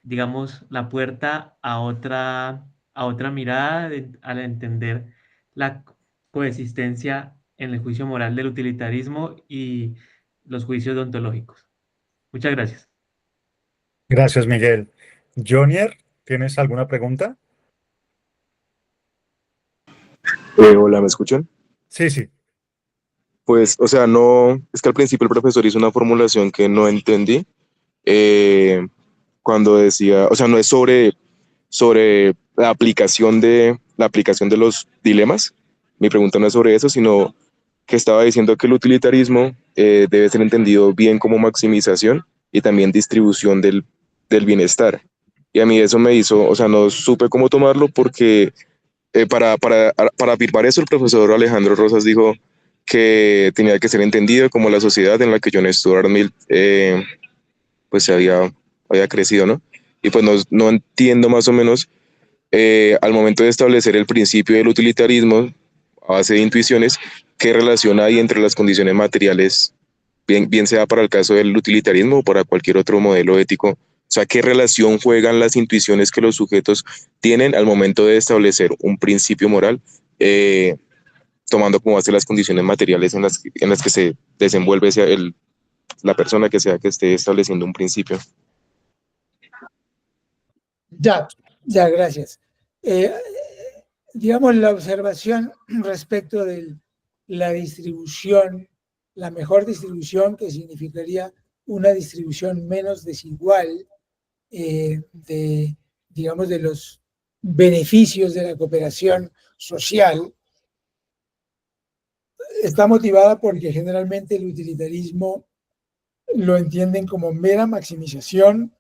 digamos, la puerta a otra mirada al entender la coexistencia en el juicio moral del utilitarismo y los juicios deontológicos. Muchas gracias. Gracias, Miguel. Jonier, ¿tienes alguna pregunta? Hola, ¿me escuchan? Sí, sí. Pues, o sea, no, es que al principio el profesor hizo una formulación que no entendí cuando decía, o sea, no es sobre la aplicación de los dilemas. Mi pregunta no es sobre eso, sino que estaba diciendo que el utilitarismo debe ser entendido bien como maximización y también distribución del bienestar. Y a mí eso me hizo, o sea, no supe cómo tomarlo porque para afirmar eso, el profesor Alejandro Rosas dijo que tenía que ser entendido como la sociedad en la que John Stuart Mill pues había crecido, ¿no? Y pues no entiendo más o menos al momento de establecer el principio del utilitarismo a base de intuiciones, qué relación hay entre las condiciones materiales, bien sea para el caso del utilitarismo o para cualquier otro modelo ético. O sea, qué relación juegan las intuiciones que los sujetos tienen al momento de establecer un principio moral, eh, tomando como base las condiciones materiales en las que se desenvuelve la persona que sea que esté estableciendo un principio. Ya, ya, gracias. Eh, digamos, la observación respecto de la distribución, la mejor distribución, que significaría una distribución menos desigual de, digamos, de los beneficios de la cooperación social, está motivada porque generalmente el utilitarismo lo entienden como mera maximización,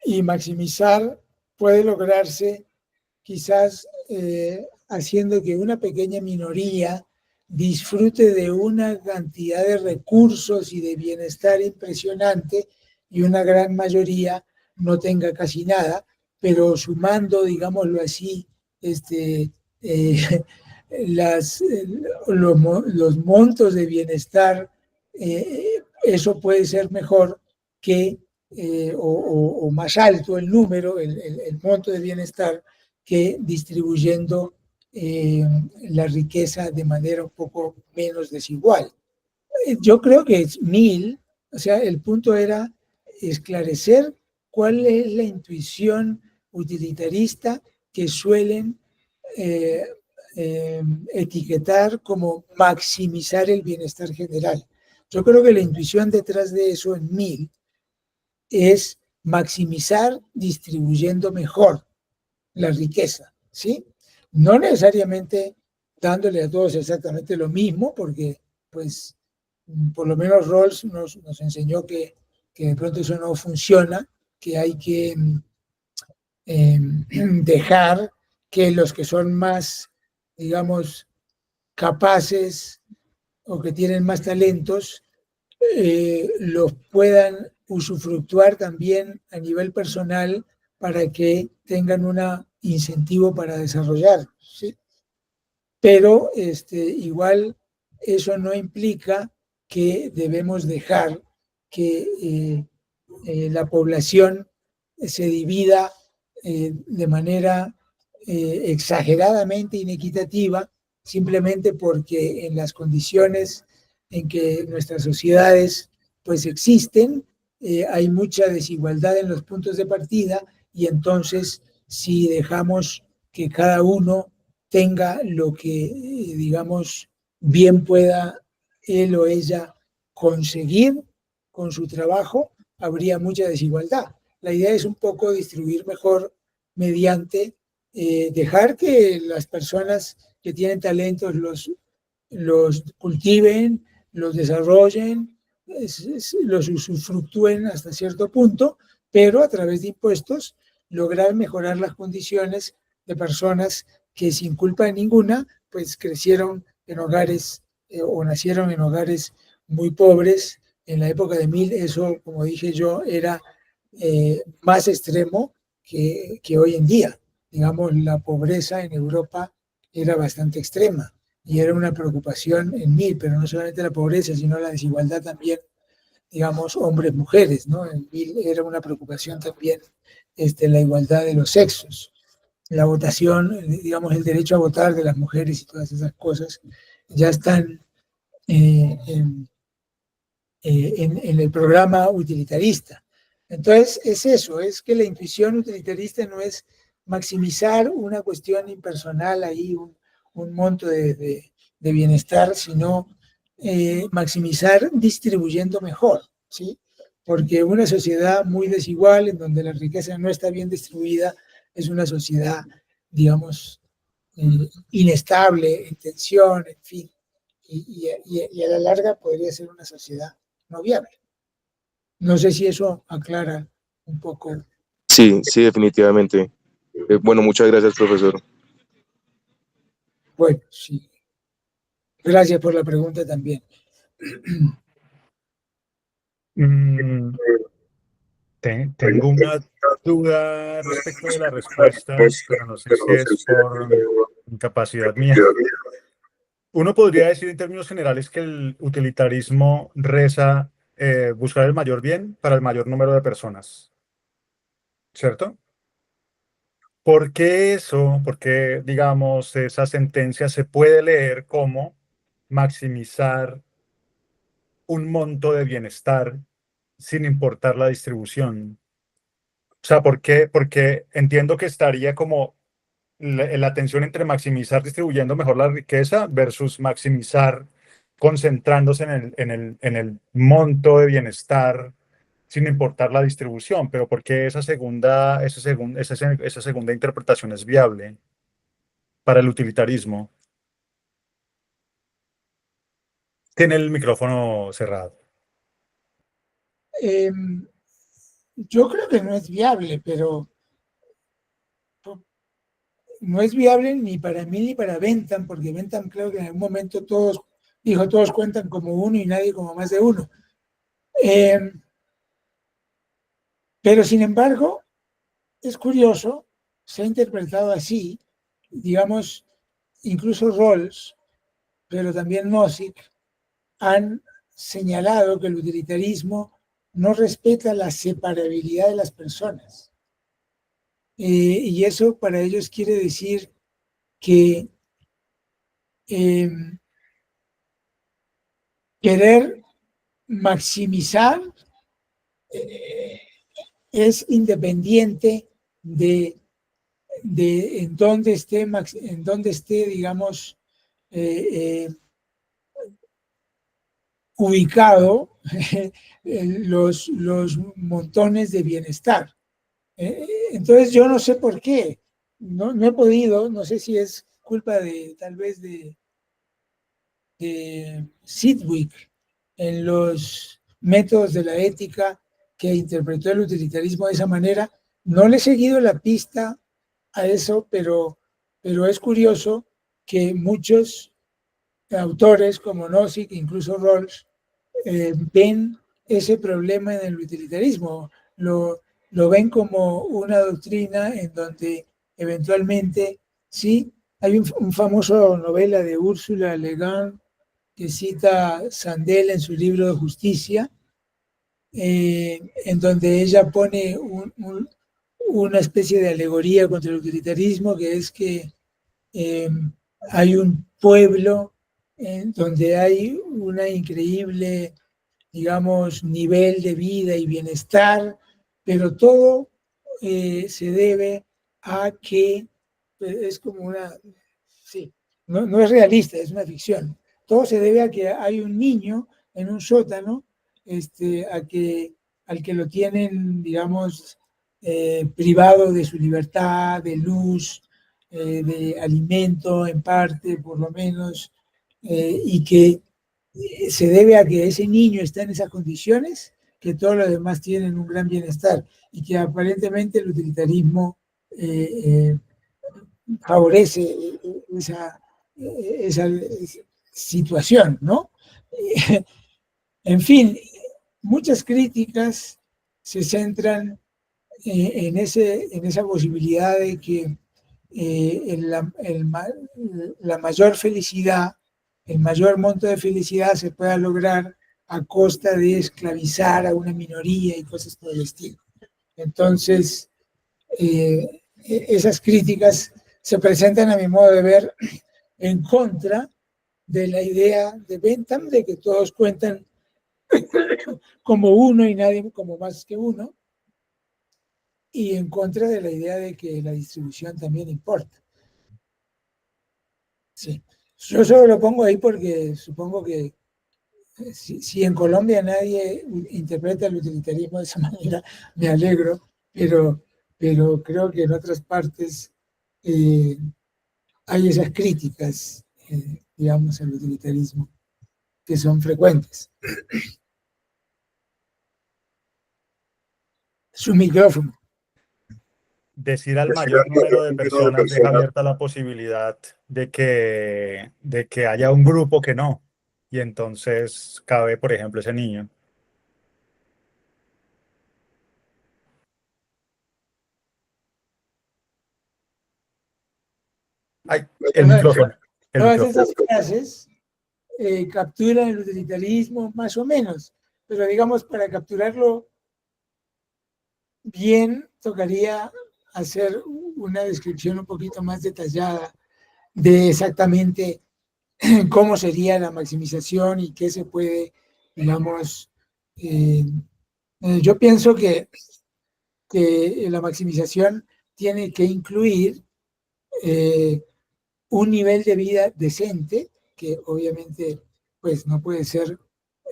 y maximizar puede lograrse quizás haciendo que una pequeña minoría disfrute de una cantidad de recursos y de bienestar impresionante y una gran mayoría no tenga casi nada, pero sumando, digámoslo así, eh, las, los montos de bienestar, eso puede ser mejor que, o más alto el número, el monto de bienestar, que distribuyendo la riqueza de manera un poco menos desigual. Yo creo que es 1000, o sea, el punto era esclarecer cuál es la intuición utilitarista que suelen eh, etiquetar como maximizar el bienestar general. Yo creo que la intuición detrás de eso en 1000 es maximizar distribuyendo mejor la riqueza, ¿sí? No necesariamente dándole a todos exactamente lo mismo, porque pues por lo menos Rawls nos enseñó que de pronto eso no funciona, que hay que dejar que los que son más, digamos, capaces o que tienen más talentos, los puedan usufructuar también a nivel personal para que tengan un incentivo para desarrollar, ¿sí? Pero igual eso no implica que debemos dejar que la población se divida de manera exageradamente inequitativa, simplemente porque en las condiciones en que nuestras sociedades pues existen, hay mucha desigualdad en los puntos de partida, y entonces si dejamos que cada uno tenga lo que, digamos, bien pueda él o ella conseguir con su trabajo, habría mucha desigualdad. La idea es un poco distribuir mejor mediante dejar que las personas que tienen talentos los cultiven, los desarrollen, los usufructúen hasta cierto punto, pero a través de impuestos lograr mejorar las condiciones de personas que sin culpa ninguna pues crecieron en hogares o nacieron en hogares muy pobres. En la época de 1000 eso, como dije yo, era más extremo, que hoy en día. Digamos, la pobreza en Europa era bastante extrema y era una preocupación en mí, pero no solamente la pobreza, sino la desigualdad también, digamos, hombres-mujeres, ¿no? En mí era una preocupación también la igualdad de los sexos, la votación, digamos, el derecho a votar de las mujeres y todas esas cosas ya están en el programa utilitarista. Entonces, es eso, es que la intuición utilitarista no es maximizar una cuestión impersonal ahí, un monto de bienestar, sino maximizar distribuyendo mejor, ¿sí? Porque una sociedad muy desigual, en donde la riqueza no está bien distribuida, es una sociedad, digamos, inestable, en tensión, en fin, y a la larga podría ser una sociedad no viable. No sé si eso aclara un poco. Sí, sí, definitivamente. Bueno, muchas gracias, profesor. Bueno, sí. Gracias por la pregunta también. Tengo una duda respecto de la respuesta, pero no sé si es por incapacidad mía. Uno podría decir en términos generales que el utilitarismo reza buscar el mayor bien para el mayor número de personas, ¿cierto? ¿Por qué eso? Porque, digamos, esa sentencia se puede leer como maximizar un monto de bienestar sin importar la distribución? O sea, ¿por qué? Porque entiendo que estaría como la tensión entre maximizar distribuyendo mejor la riqueza versus maximizar concentrándose en el monto de bienestar sin importar la distribución. Pero ¿por qué esa segunda interpretación es viable para el utilitarismo? Tiene el micrófono cerrado. Yo creo que no es viable, pero no es viable ni para mí ni para Bentham, porque Bentham creo que en algún momento todos cuentan como uno y nadie como más de uno. Pero sin embargo, es curioso, se ha interpretado así, digamos, incluso Rawls, pero también Nozick, han señalado que el utilitarismo no respeta la separabilidad de las personas. Y eso para ellos quiere decir que querer maximizar es independiente de en dónde esté, digamos, ubicado los montones de bienestar. Entonces yo no sé por qué, no he podido, no sé si es culpa tal vez de Sidgwick en los métodos de la ética, que interpretó el utilitarismo de esa manera. No le he seguido la pista a eso, pero es curioso que muchos autores como Nozick, incluso Rawls, ven ese problema en el utilitarismo, lo ven como una doctrina en donde eventualmente, sí, hay un famoso novela de Ursula Le Guin que cita Sandel en su libro de Justicia, en donde ella pone una especie de alegoría contra el utilitarismo, que es que hay un pueblo donde hay una increíble, digamos, nivel de vida y bienestar, pero todo se debe a que es como sí, no es realista, es una ficción. Todo se debe a que hay un niño en un sótano, al que lo tienen, digamos, privado de su libertad, de luz, de alimento en parte, por lo menos, y que se debe a que ese niño está en esas condiciones, que todos los demás tienen un gran bienestar, y que aparentemente el utilitarismo favorece esa situación, ¿no? En fin, muchas críticas se centran en esa posibilidad de que la mayor felicidad, el mayor monto de felicidad se pueda lograr a costa de esclavizar a una minoría y cosas por el estilo. Entonces, esas críticas se presentan, a mi modo de ver, en contra de la idea de Bentham de que todos cuentan como uno y nadie como más que uno, y en contra de la idea de que la distribución también importa. Sí. Yo solo lo pongo ahí porque supongo que si en Colombia nadie interpreta el utilitarismo de esa manera, me alegro, pero creo que en otras partes hay esas críticas, digamos, al utilitarismo, que son frecuentes. Su micrófono. Decir al mayor número de personas deja abierta la posibilidad de que haya un grupo que no. Y entonces cabe, por ejemplo, ese niño. Ay, el micrófono. Todas esas frases capturan el utilitarismo más o menos, pero digamos, para capturarlo bien, tocaría hacer una descripción un poquito más detallada de exactamente cómo sería la maximización y qué se puede, digamos, yo pienso que la maximización tiene que incluir un nivel de vida decente, que obviamente pues no puede ser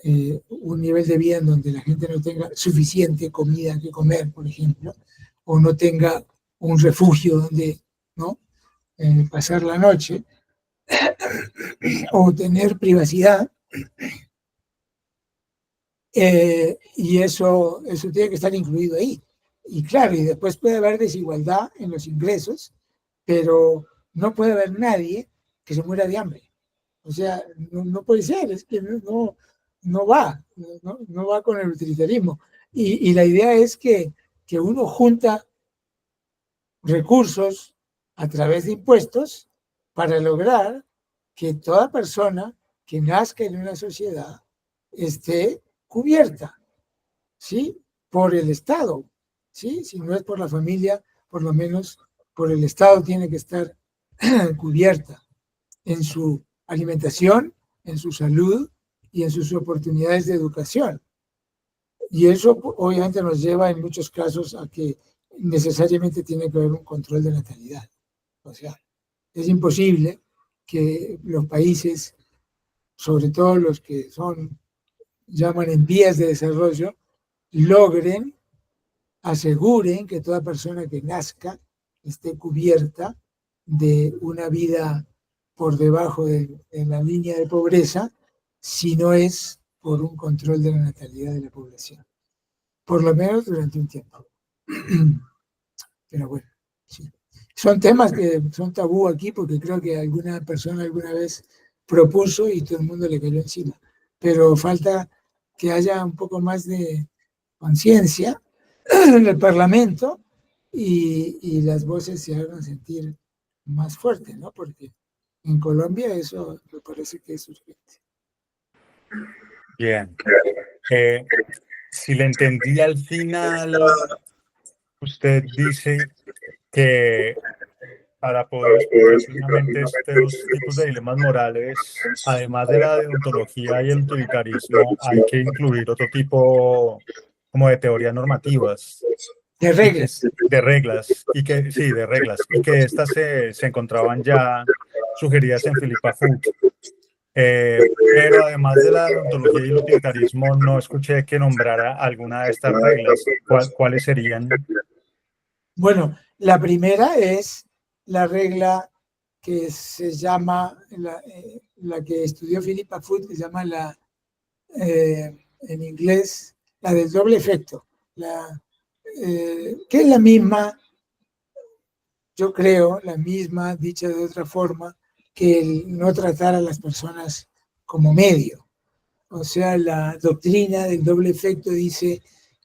un nivel de vida en donde la gente no tenga suficiente comida que comer, por ejemplo, o no tenga un refugio donde, ¿no?, pasar la noche, o tener privacidad. Y eso tiene que estar incluido ahí. Y claro, y después puede haber desigualdad en los ingresos, pero no puede haber nadie que se muera de hambre. O sea, no puede ser, es que no va con el utilitarismo. Y la idea es que uno junta recursos a través de impuestos para lograr que toda persona que nazca en una sociedad esté cubierta, ¿sí?, por el Estado, ¿sí? Si no es por la familia, por lo menos por el Estado tiene que estar cubierta en su alimentación, en su salud y en sus oportunidades de educación. Y eso obviamente nos lleva en muchos casos a que necesariamente tiene que haber un control de natalidad. O sea, es imposible que los países, sobre todo los que llaman en vías de desarrollo, aseguren que toda persona que nazca esté cubierta de una vida por debajo de la línea de pobreza, si no es por un control de la natalidad de la población, por lo menos durante un tiempo. Pero bueno, sí. Son temas que son tabú aquí porque creo que alguna persona alguna vez propuso y todo el mundo le cayó encima. Pero falta que haya un poco más de conciencia en el Parlamento y las voces se hagan sentir más fuertes, ¿no? Porque en Colombia eso me parece que es urgente. Bien. Si le entendí al final, usted dice que para poder explicar precisamente estos tipos de dilemas morales, además de la deontología y el utilitarismo, hay que incluir otro tipo como de teorías normativas. De reglas. De reglas, sí, de reglas, y que estas se encontraban ya sugeridas en Philippa Foot. Pero además de la deontología y el utilitarismo, no escuché que nombrara alguna de estas reglas. ¿Cuáles serían? Bueno, la primera es la regla que se llama, la que estudió Philippa Foot, que se llama en inglés, la del doble efecto, que es la misma, yo creo, la misma, dicha de otra forma, que el no tratar a las personas como medio. O sea, la doctrina del doble efecto dice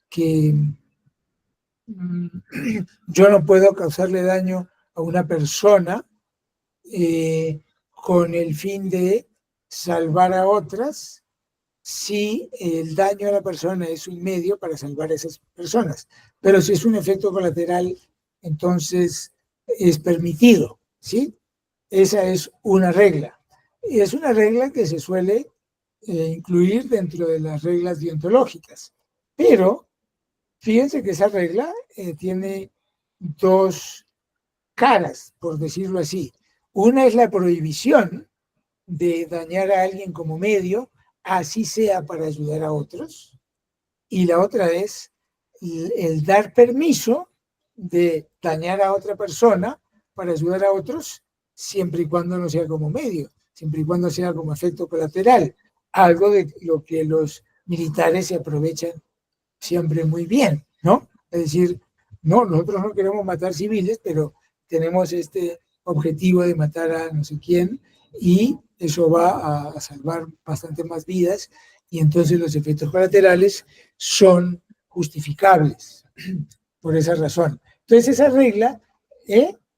que yo no puedo causarle daño a una persona con el fin de salvar a otras, si el daño a la persona es un medio para salvar a esas personas. Pero si es un efecto colateral, entonces es permitido, ¿sí? Esa es una regla. Y es una regla que se suele incluir dentro de las reglas deontológicas. Pero fíjense que esa regla tiene dos caras, por decirlo así. Una es la prohibición de dañar a alguien como medio, así sea para ayudar a otros, y la otra es el dar permiso de dañar a otra persona para ayudar a otros, siempre y cuando no sea como medio, siempre y cuando sea como efecto colateral, algo de lo que los militares se aprovechan siempre muy bien, ¿no? Es decir, no, nosotros no queremos matar civiles, pero tenemos este objetivo de matar a no sé quién y eso va a salvar bastante más vidas y entonces los efectos colaterales son justificables por esa razón. Entonces esa regla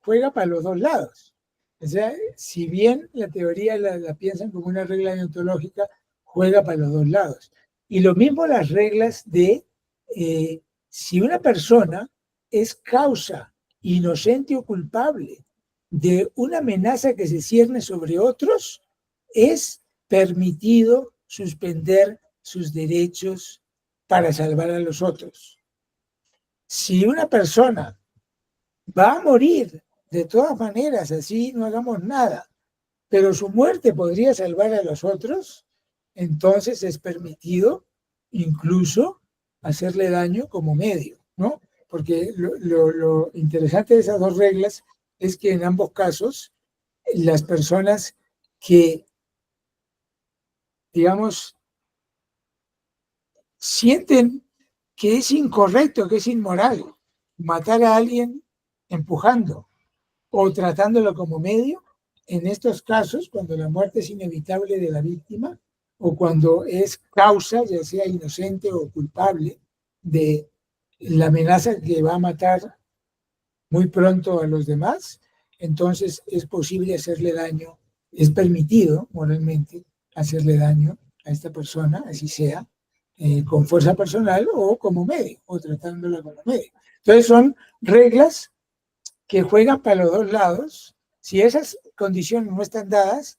juega para los dos lados. O sea, si bien la teoría la piensan como una regla deontológica, juega para los dos lados. Y lo mismo las reglas de si una persona es causa inocente o culpable de una amenaza que se cierne sobre otros, es permitido suspender sus derechos para salvar a los otros. Si una persona va a morir de todas maneras, así no hagamos nada, pero su muerte podría salvar a los otros, entonces es permitido incluso hacerle daño como medio, ¿no? Porque lo interesante de esas dos reglas es que en ambos casos las personas que, digamos, sienten que es incorrecto, que es inmoral matar a alguien empujando o tratándolo como medio, en estos casos, cuando la muerte es inevitable de la víctima o cuando es causa, ya sea inocente o culpable, de la amenaza que va a matar muy pronto a los demás, entonces es posible hacerle daño, es permitido moralmente hacerle daño a esta persona, así sea, con fuerza personal o como medio, o tratándola como medio. Entonces son reglas que juegan para los dos lados. Si esas condiciones no están dadas,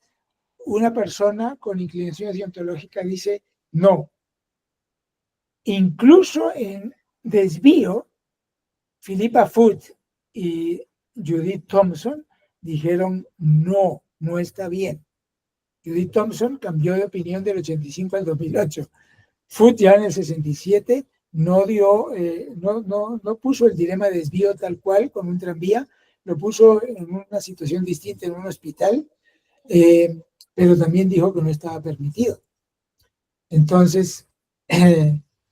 una persona con inclinaciones deontológicas dice no. Incluso en desvío, Philippa Foot y Judith Thompson dijeron no, no está bien. Judith Thompson cambió de opinión del 85 al 2008. Foot ya en el 67 no puso el dilema de desvío tal cual con un tranvía, lo puso en una situación distinta en un hospital, pero también dijo que no estaba permitido. Entonces,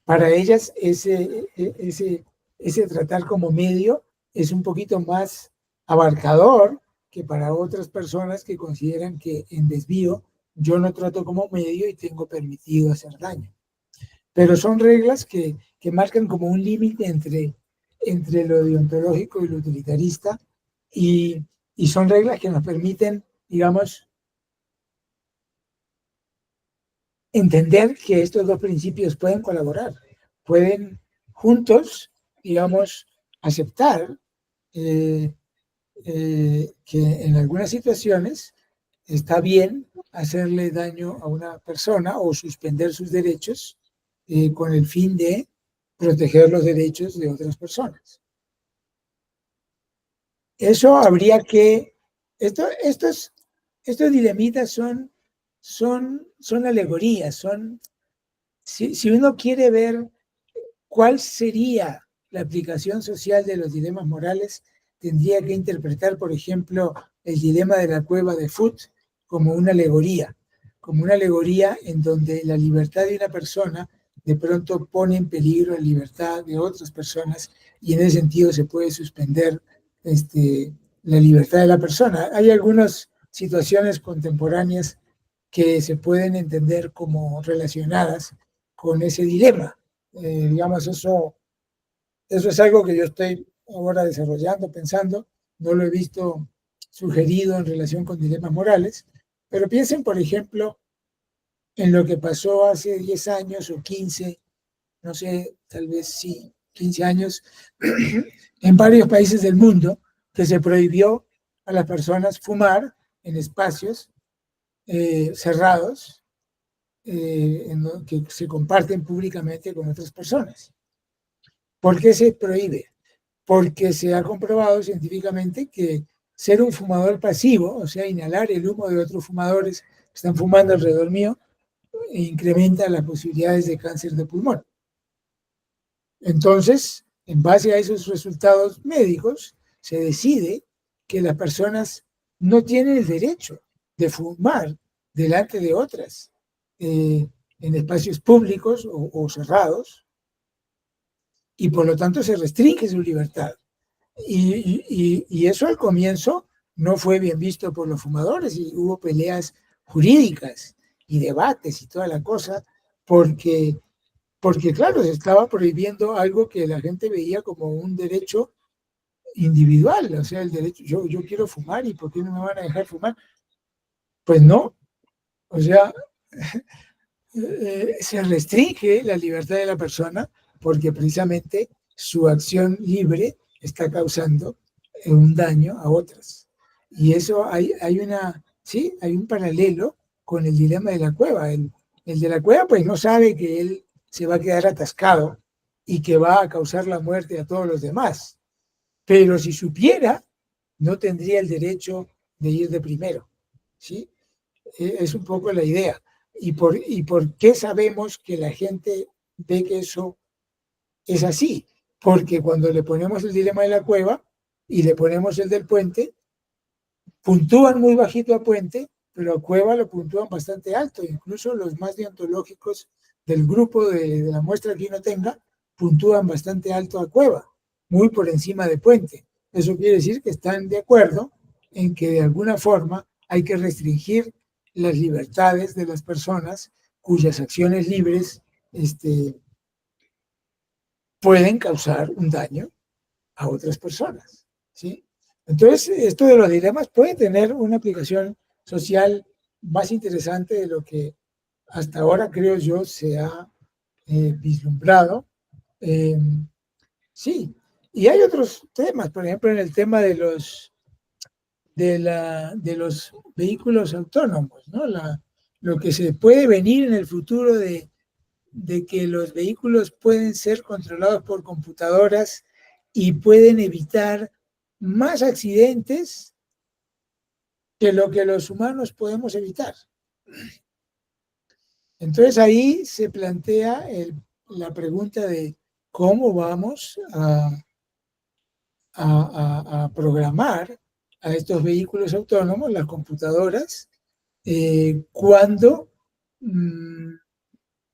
para ellas ese tratar como medio es un poquito más abarcador que para otras personas que consideran que en desvío yo no trato como medio y tengo permitido hacer daño. Pero son reglas que marcan como un límite entre lo deontológico y lo utilitarista y son reglas que nos permiten, digamos, entender que estos dos principios pueden colaborar, pueden juntos, digamos, aceptar que en algunas situaciones está bien hacerle daño a una persona o suspender sus derechos con el fin de proteger los derechos de otras personas. Eso habría que... Estos dilemitas son alegorías, si uno quiere ver cuál sería la aplicación social de los dilemas morales, tendría que interpretar, por ejemplo, el dilema de la cueva de Foot como una alegoría en donde la libertad de una persona de pronto pone en peligro la libertad de otras personas y en ese sentido se puede suspender la libertad de la persona. Hay algunas situaciones contemporáneas que se pueden entender como relacionadas con ese dilema. Digamos, eso Eso es algo que yo estoy ahora desarrollando, pensando, no lo he visto sugerido en relación con dilemas morales, pero piensen, por ejemplo, en lo que pasó hace 10 años o 15, no sé, tal vez sí, 15 años, en varios países del mundo, que se prohibió a las personas fumar en espacios cerrados que se comparten públicamente con otras personas. ¿Por qué se prohíbe? Porque se ha comprobado científicamente que ser un fumador pasivo, o sea, inhalar el humo de otros fumadores que están fumando alrededor mío, incrementa las posibilidades de cáncer de pulmón. Entonces, en base a esos resultados médicos, se decide que las personas no tienen el derecho de fumar delante de otras en espacios públicos o cerrados, y por lo tanto se restringe su libertad. Y eso al comienzo no fue bien visto por los fumadores y hubo peleas jurídicas y debates y toda la cosa, porque claro, se estaba prohibiendo algo que la gente veía como un derecho individual, o sea, el derecho, yo quiero fumar y ¿por qué no me van a dejar fumar? Pues no, o sea, se restringe la libertad de la persona porque precisamente su acción libre está causando un daño a otras. Y eso sí, hay un paralelo con el dilema de la cueva. El de la cueva pues no sabe que él se va a quedar atascado y que va a causar la muerte a todos los demás. Pero si supiera, no tendría el derecho de ir de primero, ¿sí? Es un poco la idea. ¿Y por qué sabemos que la gente ve que eso es así? Porque cuando le ponemos el dilema de la cueva y le ponemos el del puente, puntúan muy bajito a puente, pero a cueva lo puntúan bastante alto. Incluso los más deontológicos del grupo de la muestra que uno tenga, puntúan bastante alto a cueva, muy por encima de puente. Eso quiere decir que están de acuerdo en que de alguna forma hay que restringir las libertades de las personas cuyas acciones libres pueden causar un daño a otras personas, ¿sí? Entonces, esto de los dilemas puede tener una aplicación social más interesante de lo que hasta ahora, creo yo, se ha vislumbrado. Sí, y hay otros temas, por ejemplo, en el tema de los vehículos autónomos, ¿no? Lo que se puede venir en el futuro de que los vehículos pueden ser controlados por computadoras y pueden evitar más accidentes que lo que los humanos podemos evitar. Entonces ahí se plantea la pregunta de cómo vamos a programar a estos vehículos autónomos, las computadoras, cuando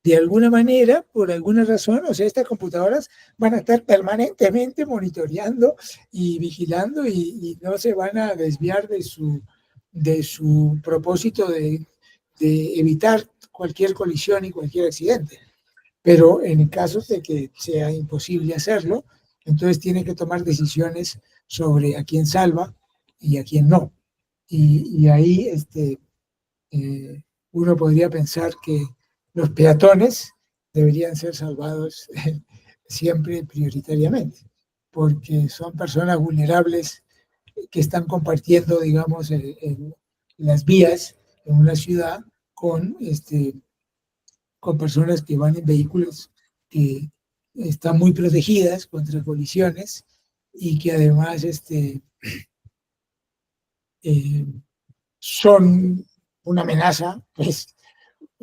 de alguna manera, por alguna razón, o sea, estas computadoras van a estar permanentemente monitoreando y vigilando y no se van a desviar de su propósito de evitar cualquier colisión y cualquier accidente. Pero en casos de que sea imposible hacerlo, entonces tiene que tomar decisiones sobre a quién salva y a quién no. Y ahí uno podría pensar que los peatones deberían ser salvados siempre prioritariamente, porque son personas vulnerables que están compartiendo, digamos, las vías en una ciudad con personas que van en vehículos que están muy protegidas contra colisiones y que además son una amenaza. Pues,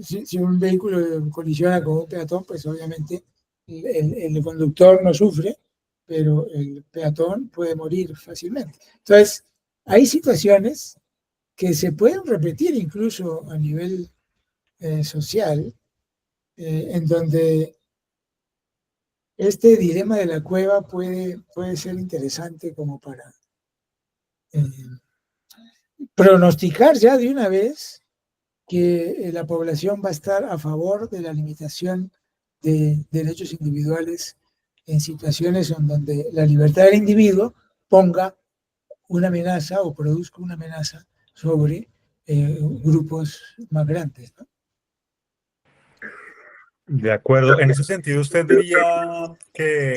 si un vehículo colisiona con un peatón, pues obviamente el conductor no sufre, pero el peatón puede morir fácilmente. Entonces, hay situaciones que se pueden repetir incluso a nivel social, en donde este dilema de la cueva puede ser interesante como para pronosticar ya de una vez que la población va a estar a favor de la limitación de derechos individuales en situaciones en donde la libertad del individuo ponga una amenaza o produzca una amenaza sobre grupos más grandes, ¿no? De acuerdo. En ese sentido, usted diría que,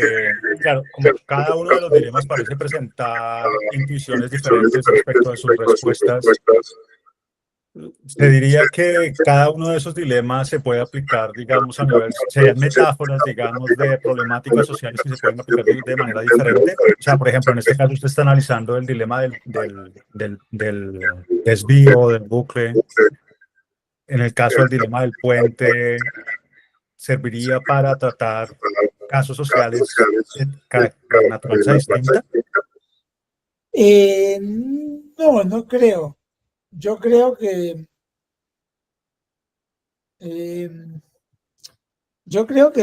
claro, como cada uno de los dilemas parece presentar intuiciones diferentes respecto de sus respuestas, ¿usted diría que cada uno de esos dilemas se puede aplicar, digamos, a nivel, serían metáforas, digamos, de problemáticas sociales que se pueden aplicar de manera diferente? O sea, por ejemplo, en este caso usted está analizando el dilema del desvío, del bucle. En el caso del dilema del puente, serviría para tratar casos sociales de naturaleza distinta. No, no creo. Yo creo que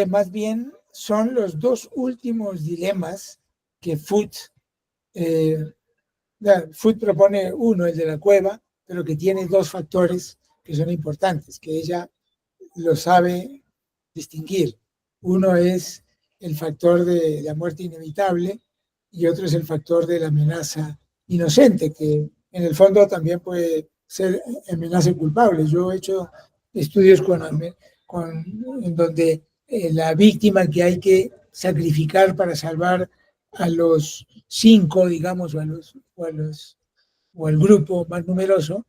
más bien son los dos últimos dilemas que Foot propone uno, el de la cueva, pero que tiene dos factores que son importantes, que ella lo sabe distinguir. Uno es el factor de la muerte inevitable y otro es el factor de la amenaza inocente, que en el fondo también puede ser amenaza culpable. Yo he hecho estudios en donde la víctima que hay que sacrificar para salvar a los 5, digamos, o al grupo más numeroso,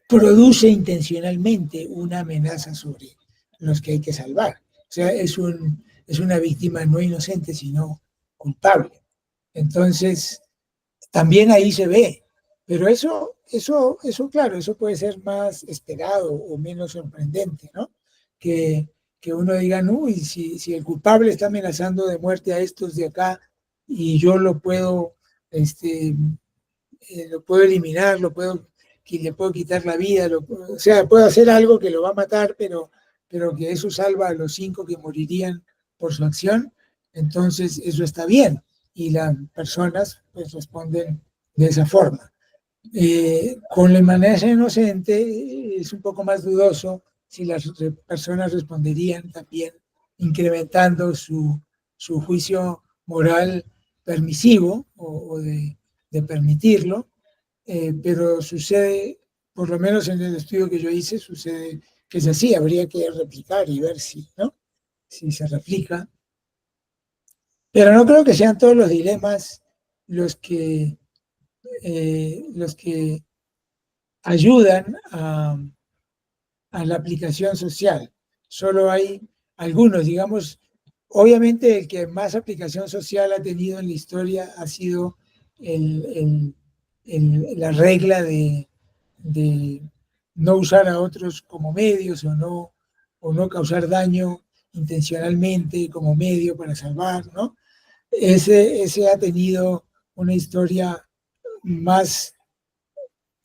produce intencionalmente una amenaza sobre los que hay que salvar. O sea, es una víctima no inocente, sino culpable. Entonces, también ahí se ve. Pero eso, claro, eso puede ser más esperado o menos sorprendente, ¿no? Que uno diga, no, y si el culpable está amenazando de muerte a estos de acá y yo lo puedo eliminar, le puedo quitar la vida, o sea, puedo hacer algo que lo va a matar, pero que eso salva a los 5 que morirían por su acción, entonces eso está bien. Y las personas pues responden de esa forma. Con la amenaza inocente es un poco más dudoso si las personas responderían también incrementando su juicio moral permisivo o de permitirlo, pero sucede, por lo menos en el estudio que yo hice, sucede que es así. Habría que replicar y ver si se replica. Pero no creo que sean todos los dilemas los que ayudan a la aplicación social. Solo hay algunos, digamos, obviamente el que más aplicación social ha tenido en la historia ha sido la regla de no usar a otros como medios o no causar daño intencionalmente como medio para salvar, ¿no? Ese ha tenido una historia más,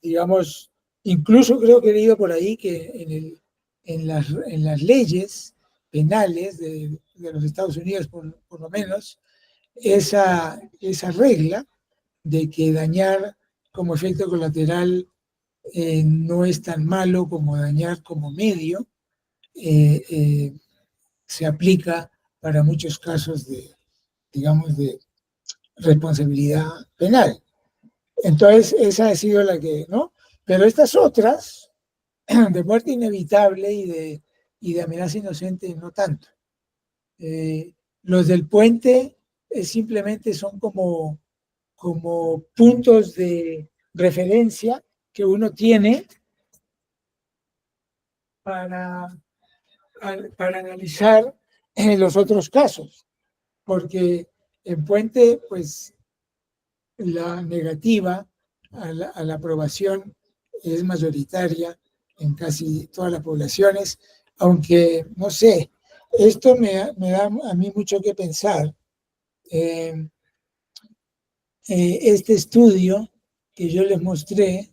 digamos, incluso creo que he leído por ahí que en las leyes penales de los Estados Unidos, por lo menos, esa regla de que dañar como efecto colateral no es tan malo como dañar como medio, se aplica para muchos casos digamos, de responsabilidad penal. Entonces, esa ha sido la que, ¿no? Pero estas otras, de muerte inevitable y de amenaza inocente, no tanto. Los del puente simplemente son como puntos de referencia que uno tiene para analizar los otros casos, porque en puente, pues, la negativa a la aprobación es mayoritaria en casi todas las poblaciones, aunque, no sé, esto me da a mí mucho que pensar. Este estudio que yo les mostré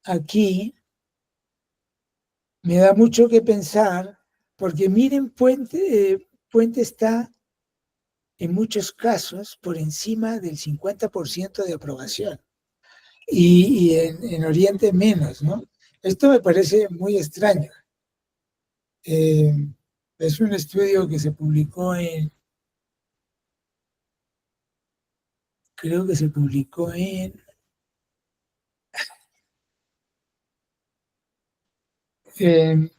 aquí me da mucho que pensar, porque miren, Puente está en muchos casos por encima del 50% de aprobación y en Oriente menos, ¿no? Esto me parece muy extraño. Es un estudio que se publicó creo que se publicó en The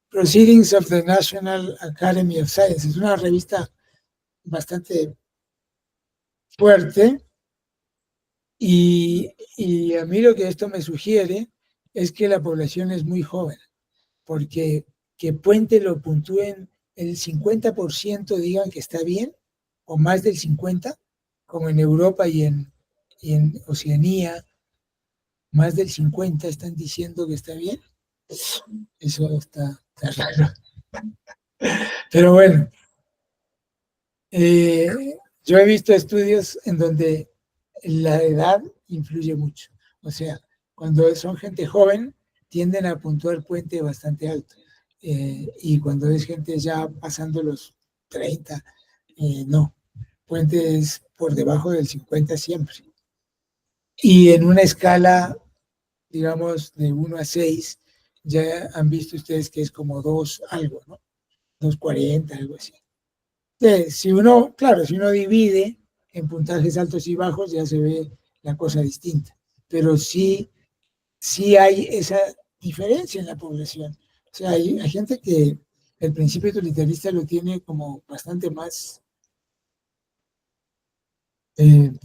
Proceedings of the National Academy of Sciences. Es una revista bastante fuerte y a mí lo que esto me sugiere es que la población es muy joven, porque que Puente lo puntúen el 50% digan que está bien, o más del 50%, como en Europa y en Oceanía, más del 50% están diciendo que está bien. Eso está raro. Pero bueno, yo he visto estudios en donde la edad influye mucho. O sea, cuando son gente joven, tienden a puntuar Puente bastante alto. Y cuando es gente ya pasando los 30, no. Puente es por debajo del 50 siempre. Y en una escala, digamos, de 1 a 6, ya han visto ustedes que es como 2 algo, ¿no? 2.40, algo así. Si uno, claro, si uno divide en puntajes altos y bajos, ya se ve la cosa distinta. Pero sí hay esa diferencia en la población. O sea, hay gente que el principio utilitarista lo tiene como bastante más, le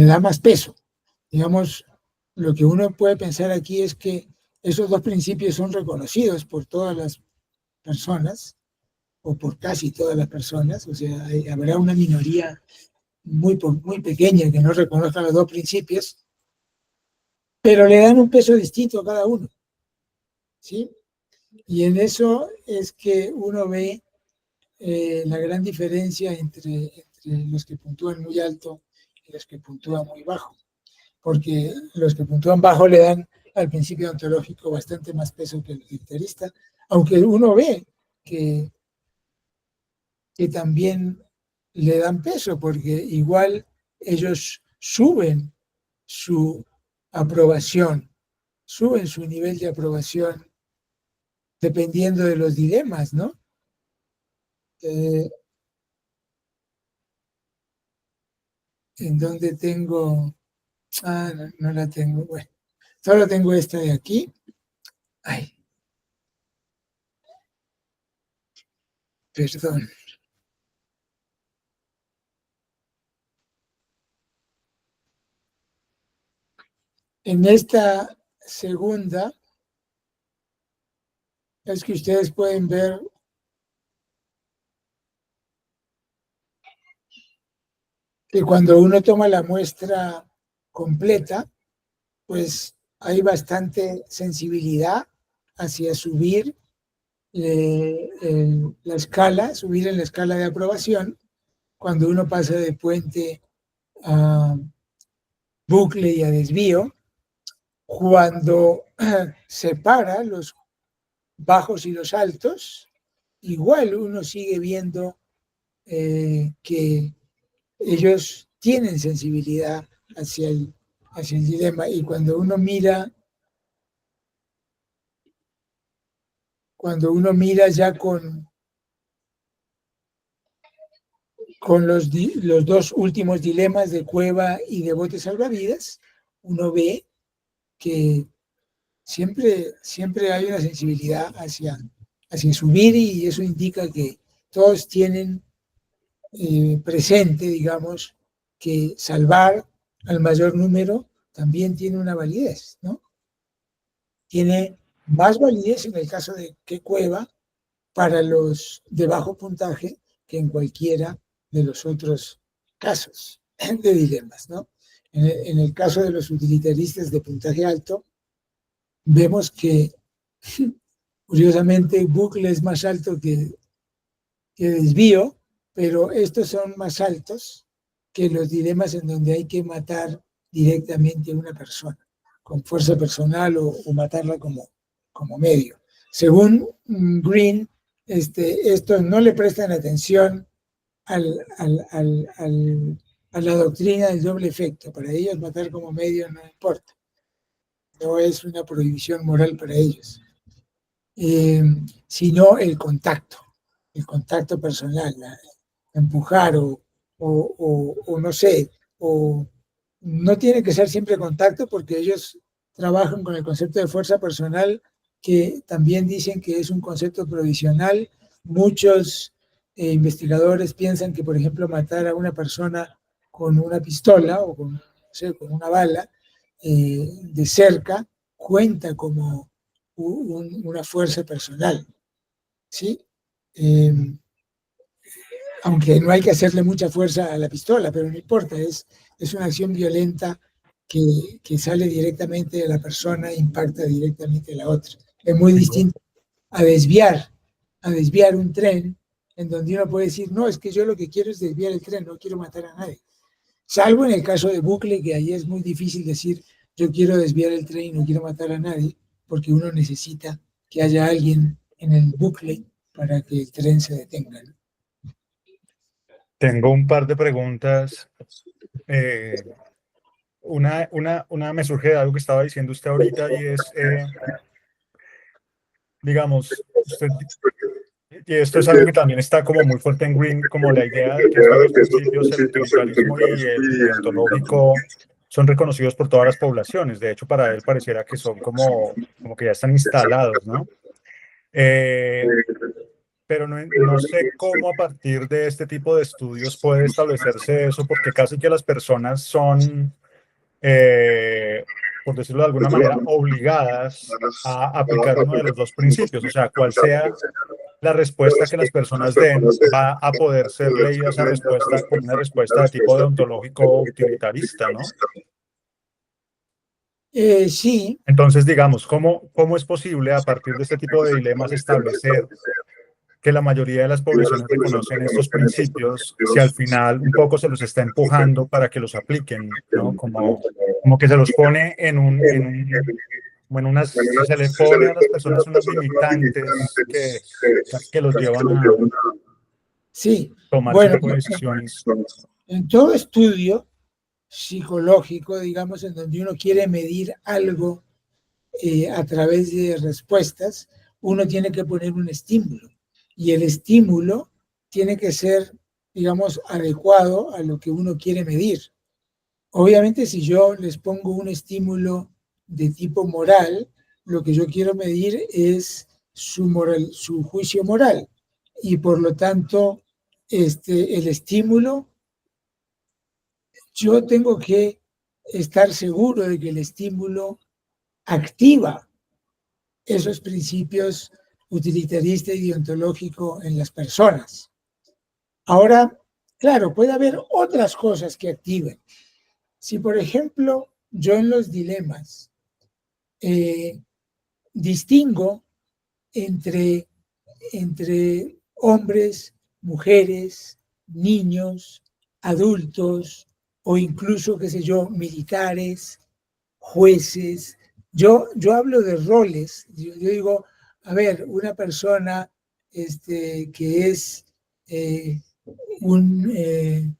da más peso. Digamos, lo que uno puede pensar aquí es que esos dos principios son reconocidos por todas las personas, o por casi todas las personas, o sea, habrá una minoría muy pequeña que no reconozca los dos principios, pero le dan un peso distinto a cada uno, ¿sí? Y en eso es que uno ve la gran diferencia entre los que puntúan muy alto y los que puntúan muy bajo, porque los que puntúan bajo le dan al principio ontológico bastante más peso que el utilitarista, aunque uno ve que también le dan peso, porque igual ellos suben su aprobación, suben su nivel de aprobación dependiendo de los dilemas, ¿no? En donde tengo, no la tengo, bueno, solo tengo esta de aquí. Ay, perdón. En esta segunda es que ustedes pueden ver que cuando uno toma la muestra completa, pues hay bastante sensibilidad hacia subir la escala, subir en la escala de aprobación, cuando uno pasa de Puente a bucle y a desvío. Cuando separa los bajos y los altos, igual uno sigue viendo que ellos tienen sensibilidad hacia el dilema. Y cuando uno mira ya con los dos últimos dilemas de Cueva y de Bote Salvavidas, uno ve que siempre hay una sensibilidad hacia subir, y eso indica que todos tienen presente, digamos, que salvar al mayor número también tiene una validez, ¿no? Tiene más validez en el caso de que Cueva para los de bajo puntaje que en cualquiera de los otros casos de dilemas, ¿no? En el caso de los utilitaristas de puntaje alto, vemos que, curiosamente, bucle es más alto que desvío, pero estos son más altos que los dilemas en donde hay que matar directamente a una persona, con fuerza personal o matarla como medio. Según Green, estos no le prestan atención al a la doctrina del doble efecto. Para ellos matar como medio no importa, no es una prohibición moral para ellos, sino el contacto personal, empujar o no sé, o no tiene que ser siempre contacto, porque ellos trabajan con el concepto de fuerza personal, que también dicen que es un concepto provisional. Muchos investigadores piensan que, por ejemplo, matar a una persona con una pistola o con, no sé, con una bala de cerca cuenta como una fuerza personal, ¿sí? Aunque no hay que hacerle mucha fuerza a la pistola, pero no importa, es una acción violenta que sale directamente de la persona e impacta directamente a la otra. Es muy distinto a desviar un tren, en donde uno puede decir, no, es que yo lo que quiero es desviar el tren, no quiero matar a nadie. Salvo en el caso de bucle, que ahí es muy difícil decir, yo quiero desviar el tren y no quiero matar a nadie, porque uno necesita que haya alguien en el bucle para que el tren se detenga, ¿no? Tengo un par de preguntas. Una me surge de algo que estaba diciendo usted ahorita y es, digamos, usted, y esto es algo que también está como muy fuerte en Green, como la idea de que estos dos principios, el utilitarismo y el deontológico, son reconocidos por todas las poblaciones. De hecho, para él pareciera que son como que ya están instalados, ¿no? Pero no sé cómo a partir de este tipo de estudios puede establecerse eso, porque casi que las personas son, por decirlo de alguna manera, obligadas a aplicar uno de los dos principios. O sea, cual sea la respuesta que las personas den, va a poder ser leída esa respuesta como una respuesta de tipo deontológico utilitarista, ¿no? Sí. Entonces, digamos, ¿cómo es posible a partir de este tipo de dilemas establecer que la mayoría de las poblaciones reconocen estos principios si al final un poco se los está empujando para que los apliquen, ¿no? Como que se los pone como en se le pone a las personas unos limitantes que casi que los llevan a Sí, tomar ese bueno, tipo de decisiones. en todo estudio psicológico, digamos, en donde uno quiere medir algo a través de respuestas, uno tiene que poner un estímulo. Y el estímulo tiene que ser, digamos, adecuado a lo que uno quiere medir. Obviamente, si yo les pongo un estímulo de tipo moral, lo que yo quiero medir es su juicio moral. Y por lo tanto, el estímulo, yo tengo que estar seguro de que el estímulo activa esos principios utilitarista y deontológico en las personas. Ahora, claro, puede haber otras cosas que activen. Si, por ejemplo, yo en los dilemas distingo entre hombres, mujeres, niños, adultos o incluso, qué sé yo, militares, jueces. Yo hablo de roles. Yo digo, a ver, una persona que es un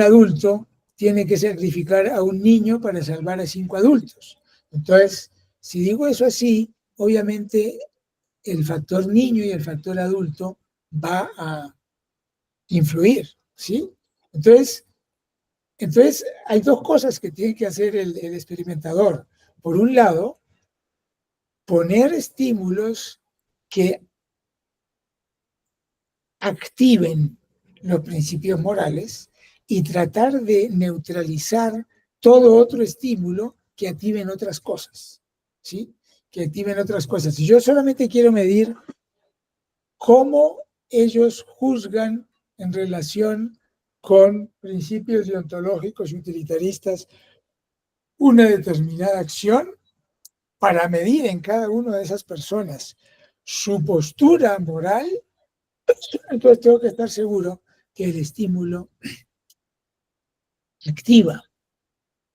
adulto tiene que sacrificar a un niño para salvar a 5 adultos. Entonces, si digo eso así, obviamente el factor niño y el factor adulto va a influir, ¿sí? Entonces hay dos cosas que tiene que hacer el experimentador. Por un lado, poner estímulos que activen los principios morales y tratar de neutralizar todo otro estímulo que activen otras cosas, ¿sí? Que activen otras cosas. Si yo solamente quiero medir cómo ellos juzgan en relación con principios deontológicos y utilitaristas una determinada acción, para medir en cada una de esas personas su postura moral, entonces tengo que estar seguro que el estímulo activa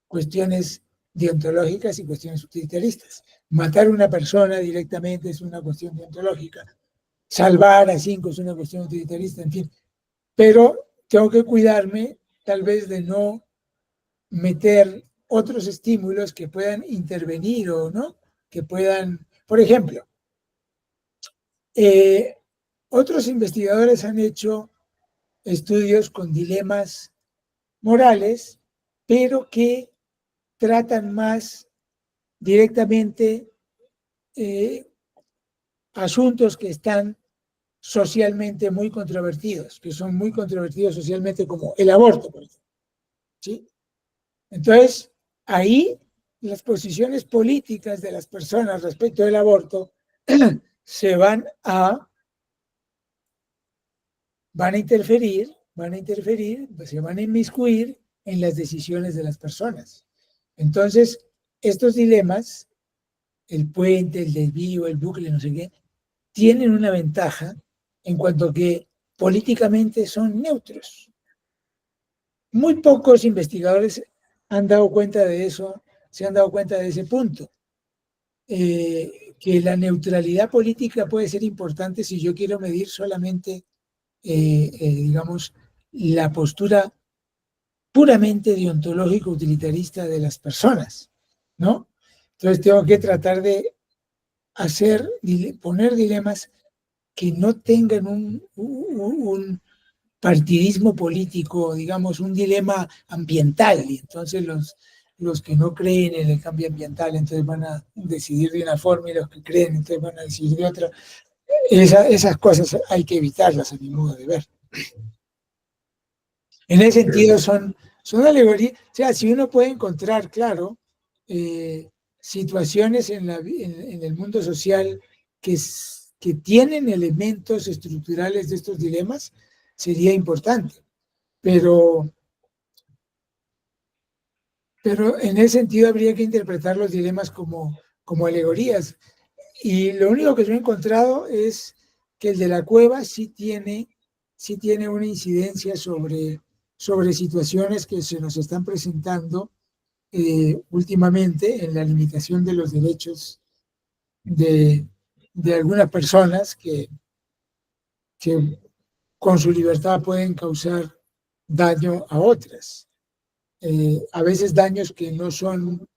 cuestiones deontológicas y cuestiones utilitaristas. Matar a una persona directamente es una cuestión deontológica. Salvar a 5 es una cuestión utilitarista, en fin. Pero tengo que cuidarme tal vez de no meter otros estímulos que puedan intervenir o no, que puedan, por ejemplo, otros investigadores han hecho estudios con dilemas morales, pero que tratan más directamente asuntos que están socialmente muy controvertidos, que son muy controvertidos socialmente, como el aborto, por ejemplo. ¿Sí? Entonces, ahí las posiciones políticas de las personas respecto del aborto se van a interferir, se van a inmiscuir en las decisiones de las personas. Entonces, estos dilemas, el puente, el desvío, el bucle, no sé qué, tienen una ventaja en cuanto que políticamente son neutros. Muy pocos investigadores han dado cuenta de eso, se han dado cuenta de ese punto. Que la neutralidad política puede ser importante si yo quiero medir solamente, digamos, la postura puramente deontológico utilitarista de las personas, ¿no? Entonces tengo que tratar de poner dilemas que no tengan un partidismo político, digamos, un dilema ambiental. Y entonces los que no creen en el cambio ambiental, entonces van a decidir de una forma, y los que creen, entonces van a decidir de otra. Esas cosas hay que evitarlas, a mi modo de ver. En ese sentido son alegorías. O sea, si uno puede encontrar, claro, situaciones en el mundo social que tienen elementos estructurales de estos dilemas, sería importante. Pero en ese sentido habría que interpretar los dilemas como alegorías. Y lo único que yo he encontrado es que el de la cueva sí tiene una incidencia sobre situaciones que se nos están presentando últimamente en la limitación de los derechos de algunas personas que con su libertad pueden causar daño a otras. A veces daños que no son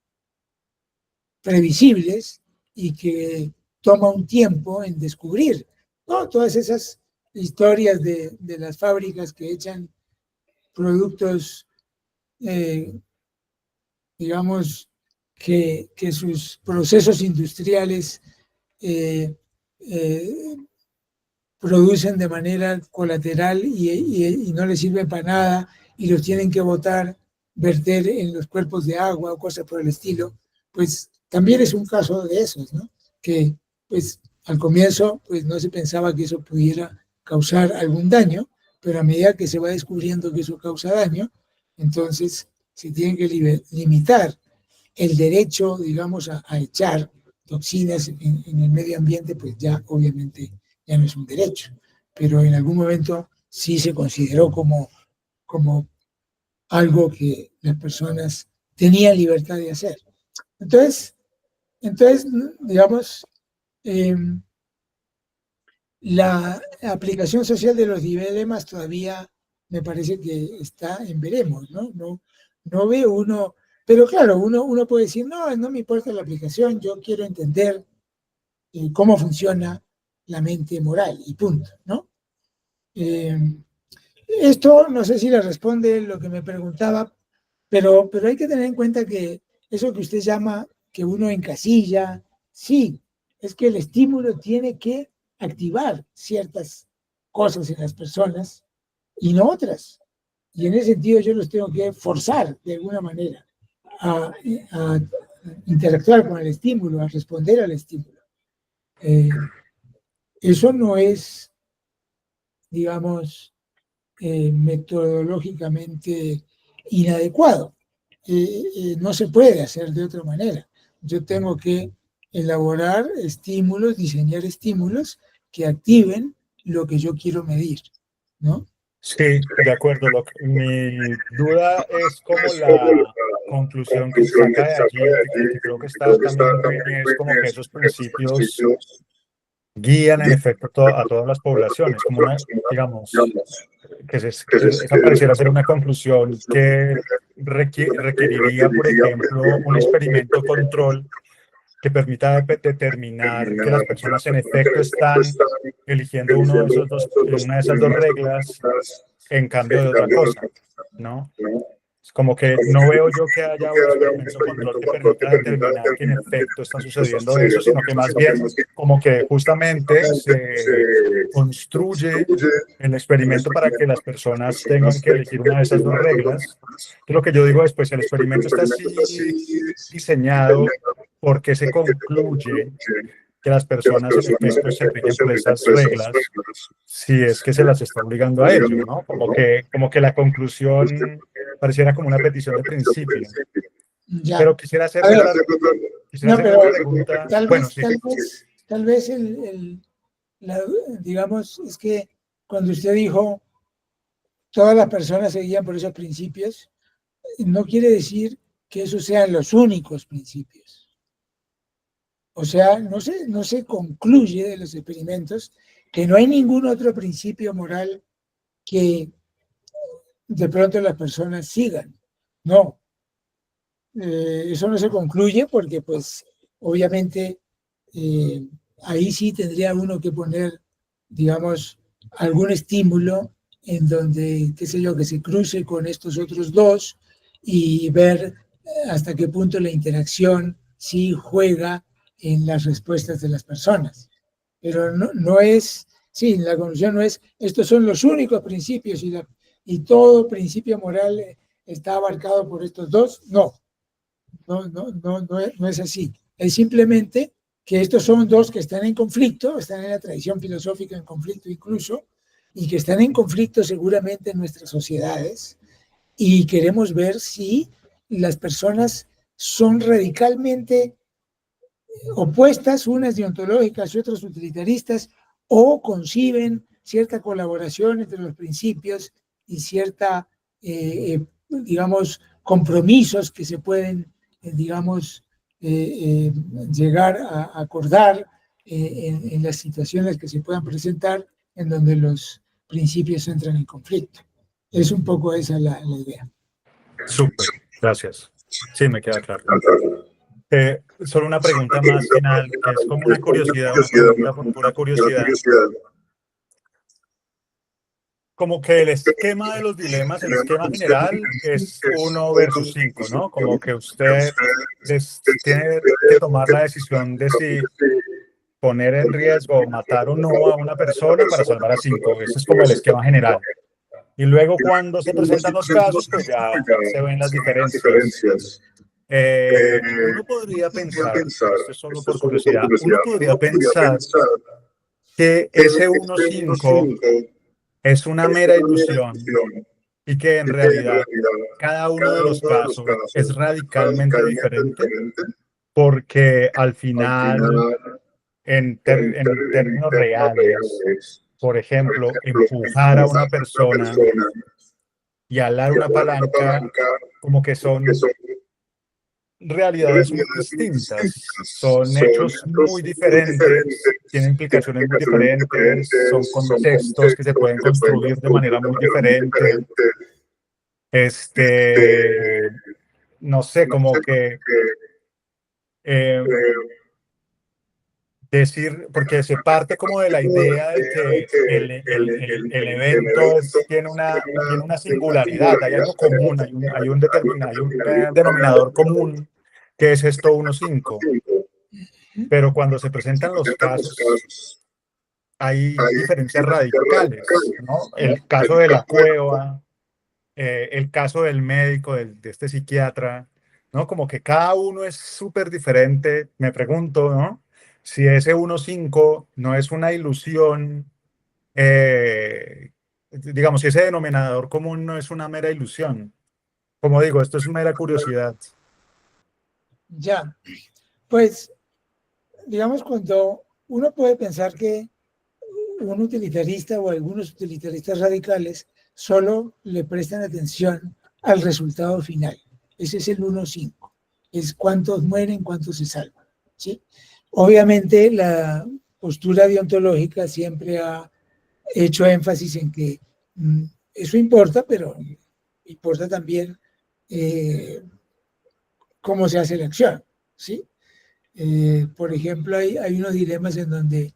previsibles y que toma un tiempo en descubrir, ¿no? Todas esas historias de las fábricas que echan productos, digamos, que sus procesos industriales producen de manera colateral y no les sirven para nada y los tienen que botar, verter en los cuerpos de agua o cosas por el estilo, pues también es un caso de esos, ¿no? Que pues al comienzo pues no se pensaba que eso pudiera causar algún daño, pero a medida que se va descubriendo que eso causa daño, entonces se tiene que limitar el derecho, digamos, a echar toxinas en el medio ambiente, pues ya obviamente ya no es un derecho, pero en algún momento sí se consideró como algo que las personas tenían libertad de hacer. Entonces digamos, la aplicación social de los dilemas todavía me parece que está en veremos, ¿no? No veo uno, pero claro, uno puede decir, no me importa la aplicación, yo quiero entender cómo funciona la mente moral y punto, ¿no? Esto no sé si le responde lo que me preguntaba, pero hay que tener en cuenta que eso que usted llama que uno encasilla, sí, es que el estímulo tiene que activar ciertas cosas en las personas y no otras. Y en ese sentido yo los tengo que forzar de alguna manera a interactuar con el estímulo, a responder al estímulo. Eso no es, digamos, metodológicamente inadecuado. No se puede hacer de otra manera. Yo tengo que elaborar estímulos, diseñar estímulos que activen lo que yo quiero medir, ¿no? Sí, de acuerdo. Mi duda es como la conclusión que se saca de allí, que creo que está también muy bien, es como que esos principios guían en efecto a todas las poblaciones, como una, digamos, esa pareciera ser una conclusión que requeriría, por ejemplo, un experimento control que permita determinar que las personas en efecto están eligiendo una de esas dos reglas en cambio de otra cosa, ¿no? Es como que no veo yo que haya un experimento control que permita determinar que en efecto está sucediendo eso, sino que más bien como que justamente se construye el experimento para que las personas tengan que elegir una de esas dos reglas. Que lo que yo digo es, pues el experimento está así diseñado porque se concluye que las personas en efecto se rigen por esas reglas si es que se las está obligando a ello, ¿no? Como que la conclusión pareciera como una petición de principio. Ya. Pero quisiera A ver, hacerle pero una pregunta. Bueno, sí. tal vez digamos, es que cuando usted dijo todas las personas se guían por esos principios, no quiere decir que esos sean los únicos principios. O sea, no se concluye de los experimentos que no hay ningún otro principio moral que de pronto las personas sigan. No. Eso no se concluye porque, pues, obviamente, ahí sí tendría uno que poner, digamos, algún estímulo en donde, qué sé yo, que se cruce con estos otros dos y ver hasta qué punto la interacción sí juega en las respuestas de las personas. Pero no es, sí, la conclusión no es, estos son los únicos principios y todo principio moral está abarcado por estos dos. No es así. Es simplemente que estos son dos que están en conflicto, están en la tradición filosófica en conflicto incluso, y que están en conflicto seguramente en nuestras sociedades, y queremos ver si las personas son radicalmente opuestas, unas deontológicas y otras utilitaristas, o conciben cierta colaboración entre los principios y cierta, digamos, compromisos que se pueden, digamos, llegar a acordar en las situaciones que se puedan presentar en donde los principios entran en conflicto. Es un poco esa la idea. Súper, gracias. Sí, me queda claro. Solo una pregunta más final, que es como una curiosidad, una pregunta por pura curiosidad. Como que el esquema de los dilemas, el esquema general es 1 versus 5, ¿no? Como que usted tiene que tomar la decisión de si poner en riesgo, matar o no a una persona para salvar a 5. Ese es como el esquema general. Y luego cuando se presentan los casos, pues ya se ven las diferencias. Uno podría pensar, esto es solo por curiosidad, uno podría pensar que ese 1-5 es una mera ilusión y que en realidad cada uno de los casos es radicalmente diferente porque al final, en términos reales, por ejemplo, empujar a una persona y alar una palanca, como que son realidades muy distintas, son hechos muy diferentes, tienen implicaciones muy diferentes, son contextos que se pueden construir de manera muy diferente. No sé, como que decir, porque se parte como de la idea de que el evento tiene una singularidad, hay algo común, hay un denominador común que es esto 1-5. Pero cuando se presentan los casos, hay diferencias radicales, ¿no? El caso de la cueva, el caso del médico, de este psiquiatra, ¿no? Como que cada uno es súper diferente. Me pregunto, ¿no? Si ese 1-5 no es una ilusión, digamos, si ese denominador común no es una mera ilusión. Como digo, esto es mera curiosidad. Ya, pues, digamos, cuando uno puede pensar que un utilitarista o algunos utilitaristas radicales solo le prestan atención al resultado final. Ese es el 1-5. Es cuántos mueren, cuántos se salvan. ¿Sí? Obviamente postura deontológica siempre ha hecho énfasis en que eso importa, pero importa también cómo se hace la acción, ¿sí? Por ejemplo, hay unos dilemas en donde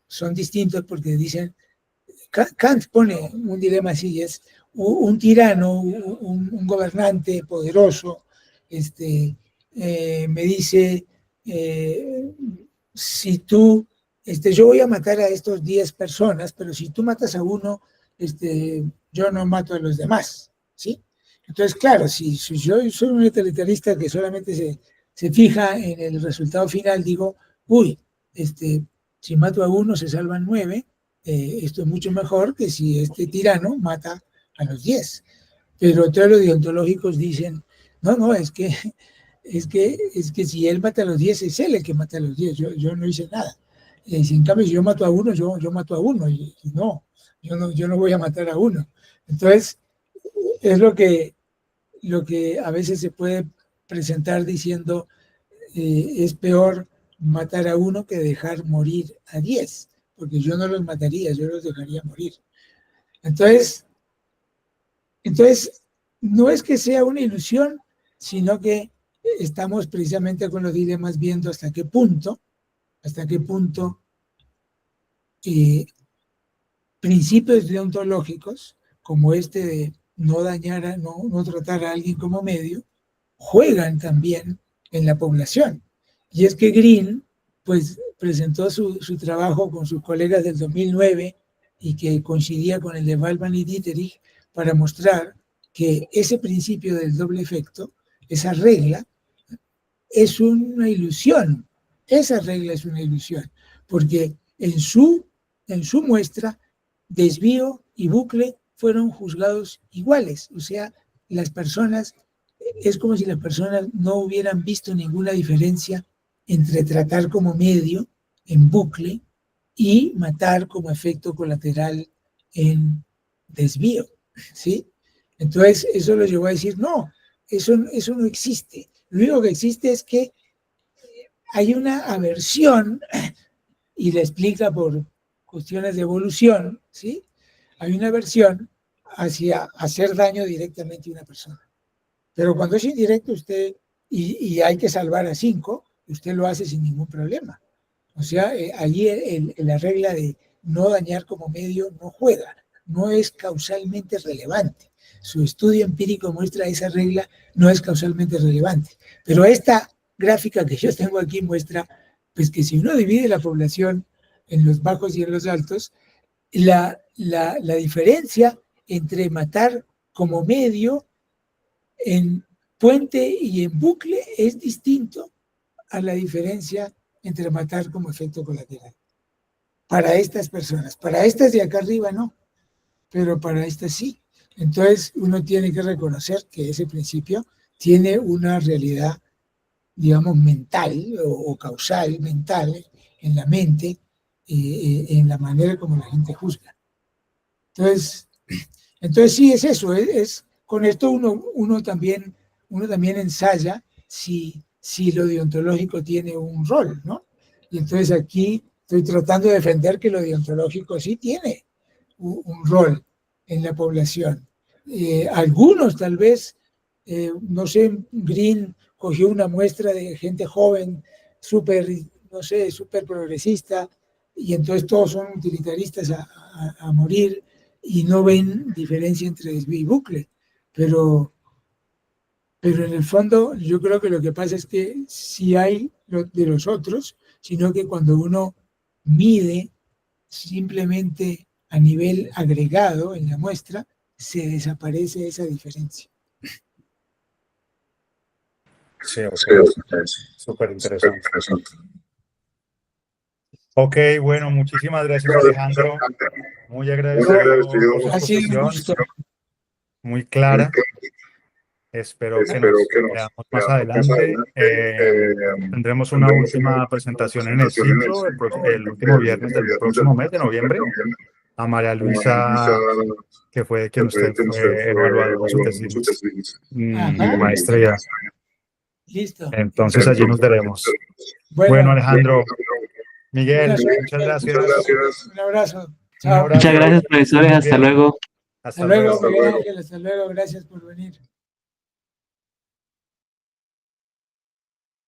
son distintos porque dicen, Kant pone un dilema así, es un tirano, un gobernante poderoso, me dice, si tú, yo voy a matar a estos 10 personas, pero si tú matas a uno, yo no mato a los demás, ¿sí? Entonces, claro, si yo soy un utilitarista que solamente se fija en el resultado final, digo, uy, si mato a uno se salvan 9, esto es mucho mejor que si este tirano mata a los 10. Pero todos los deontológicos dicen, no, es que si él mata a los 10, es él el que mata a los 10, yo no hice nada. Si en cambio si yo mato a uno, yo mato a uno, y no, yo no voy a matar a uno. Entonces, es lo que a veces se puede presentar diciendo, es peor matar a uno que dejar morir a 10, porque yo no los mataría, yo los dejaría morir. Entonces, no es que sea una ilusión, sino que estamos precisamente con los dilemas viendo hasta qué punto principios deontológicos, como este de no dañar, no tratar a alguien como medio, juegan también en la población. Y es que Green, pues, presentó su trabajo con sus colegas del 2009 y que coincidía con el de Waldman y Dieterich para mostrar que ese principio del doble efecto, esa regla, es una ilusión. Esa regla es una ilusión, porque en su muestra, desvío y bucle fueron juzgados iguales. O sea, las personas, es como si las personas no hubieran visto ninguna diferencia entre tratar como medio en bucle y matar como efecto colateral en desvío, ¿sí? Entonces, eso lo llevó a decir, no, eso no existe. Lo único que existe es que hay una aversión, y la explica por cuestiones de evolución, ¿sí? Hay una aversión hacia hacer daño directamente a una persona. Pero cuando es indirecto, usted, y hay que salvar a 5, usted lo hace sin ningún problema. O sea, allí la regla de no dañar como medio no juega, no es causalmente relevante. Su estudio empírico muestra esa regla no es causalmente relevante. Pero esta gráfica que yo tengo aquí muestra, pues, que si uno divide la población en los bajos y en los altos, la diferencia entre matar como medio en puente y en bucle es distinto a la diferencia entre matar como efecto colateral. Para estas personas, para estas de acá arriba no, pero para estas sí. Entonces uno tiene que reconocer que ese principio tiene una realidad, digamos, mental o causal mental en la mente, en la manera como la gente juzga. Entonces sí es eso, con esto uno también ensaya si lo deontológico tiene un rol, ¿no? Y entonces aquí estoy tratando de defender que lo deontológico sí tiene un rol en la población. Algunos tal vez, no sé, Green cogió una muestra de gente joven, súper progresista, y entonces todos son utilitaristas a morir y no ven diferencia entre desvío y bucle. Pero en el fondo yo creo que lo que pasa es que sí hay de los otros, sino que cuando uno mide simplemente a nivel agregado en la muestra, se desaparece esa diferencia. Sí, súper interesante. Ok, bueno, muchísimas gracias, Alejandro. Muy agradecido por su Ha sido un exposición, gusto. muy clara. Espero que nos veamos más adelante. Tendremos una última presentación en el ciclo el último viernes del próximo mes de noviembre. A María Luisa, que fue quien usted fue evaluador de su tesis, Ajá. maestría. Listo. Entonces allí nos veremos. Bueno, Alejandro, Miguel, muchas muchas gracias. gracias. Un abrazo. Un Chao. abrazo. Muchas gracias, profesores. Hasta Bien. luego. Hasta Hasta luego, luego. Miguel Ángel. Hasta luego. Gracias por venir.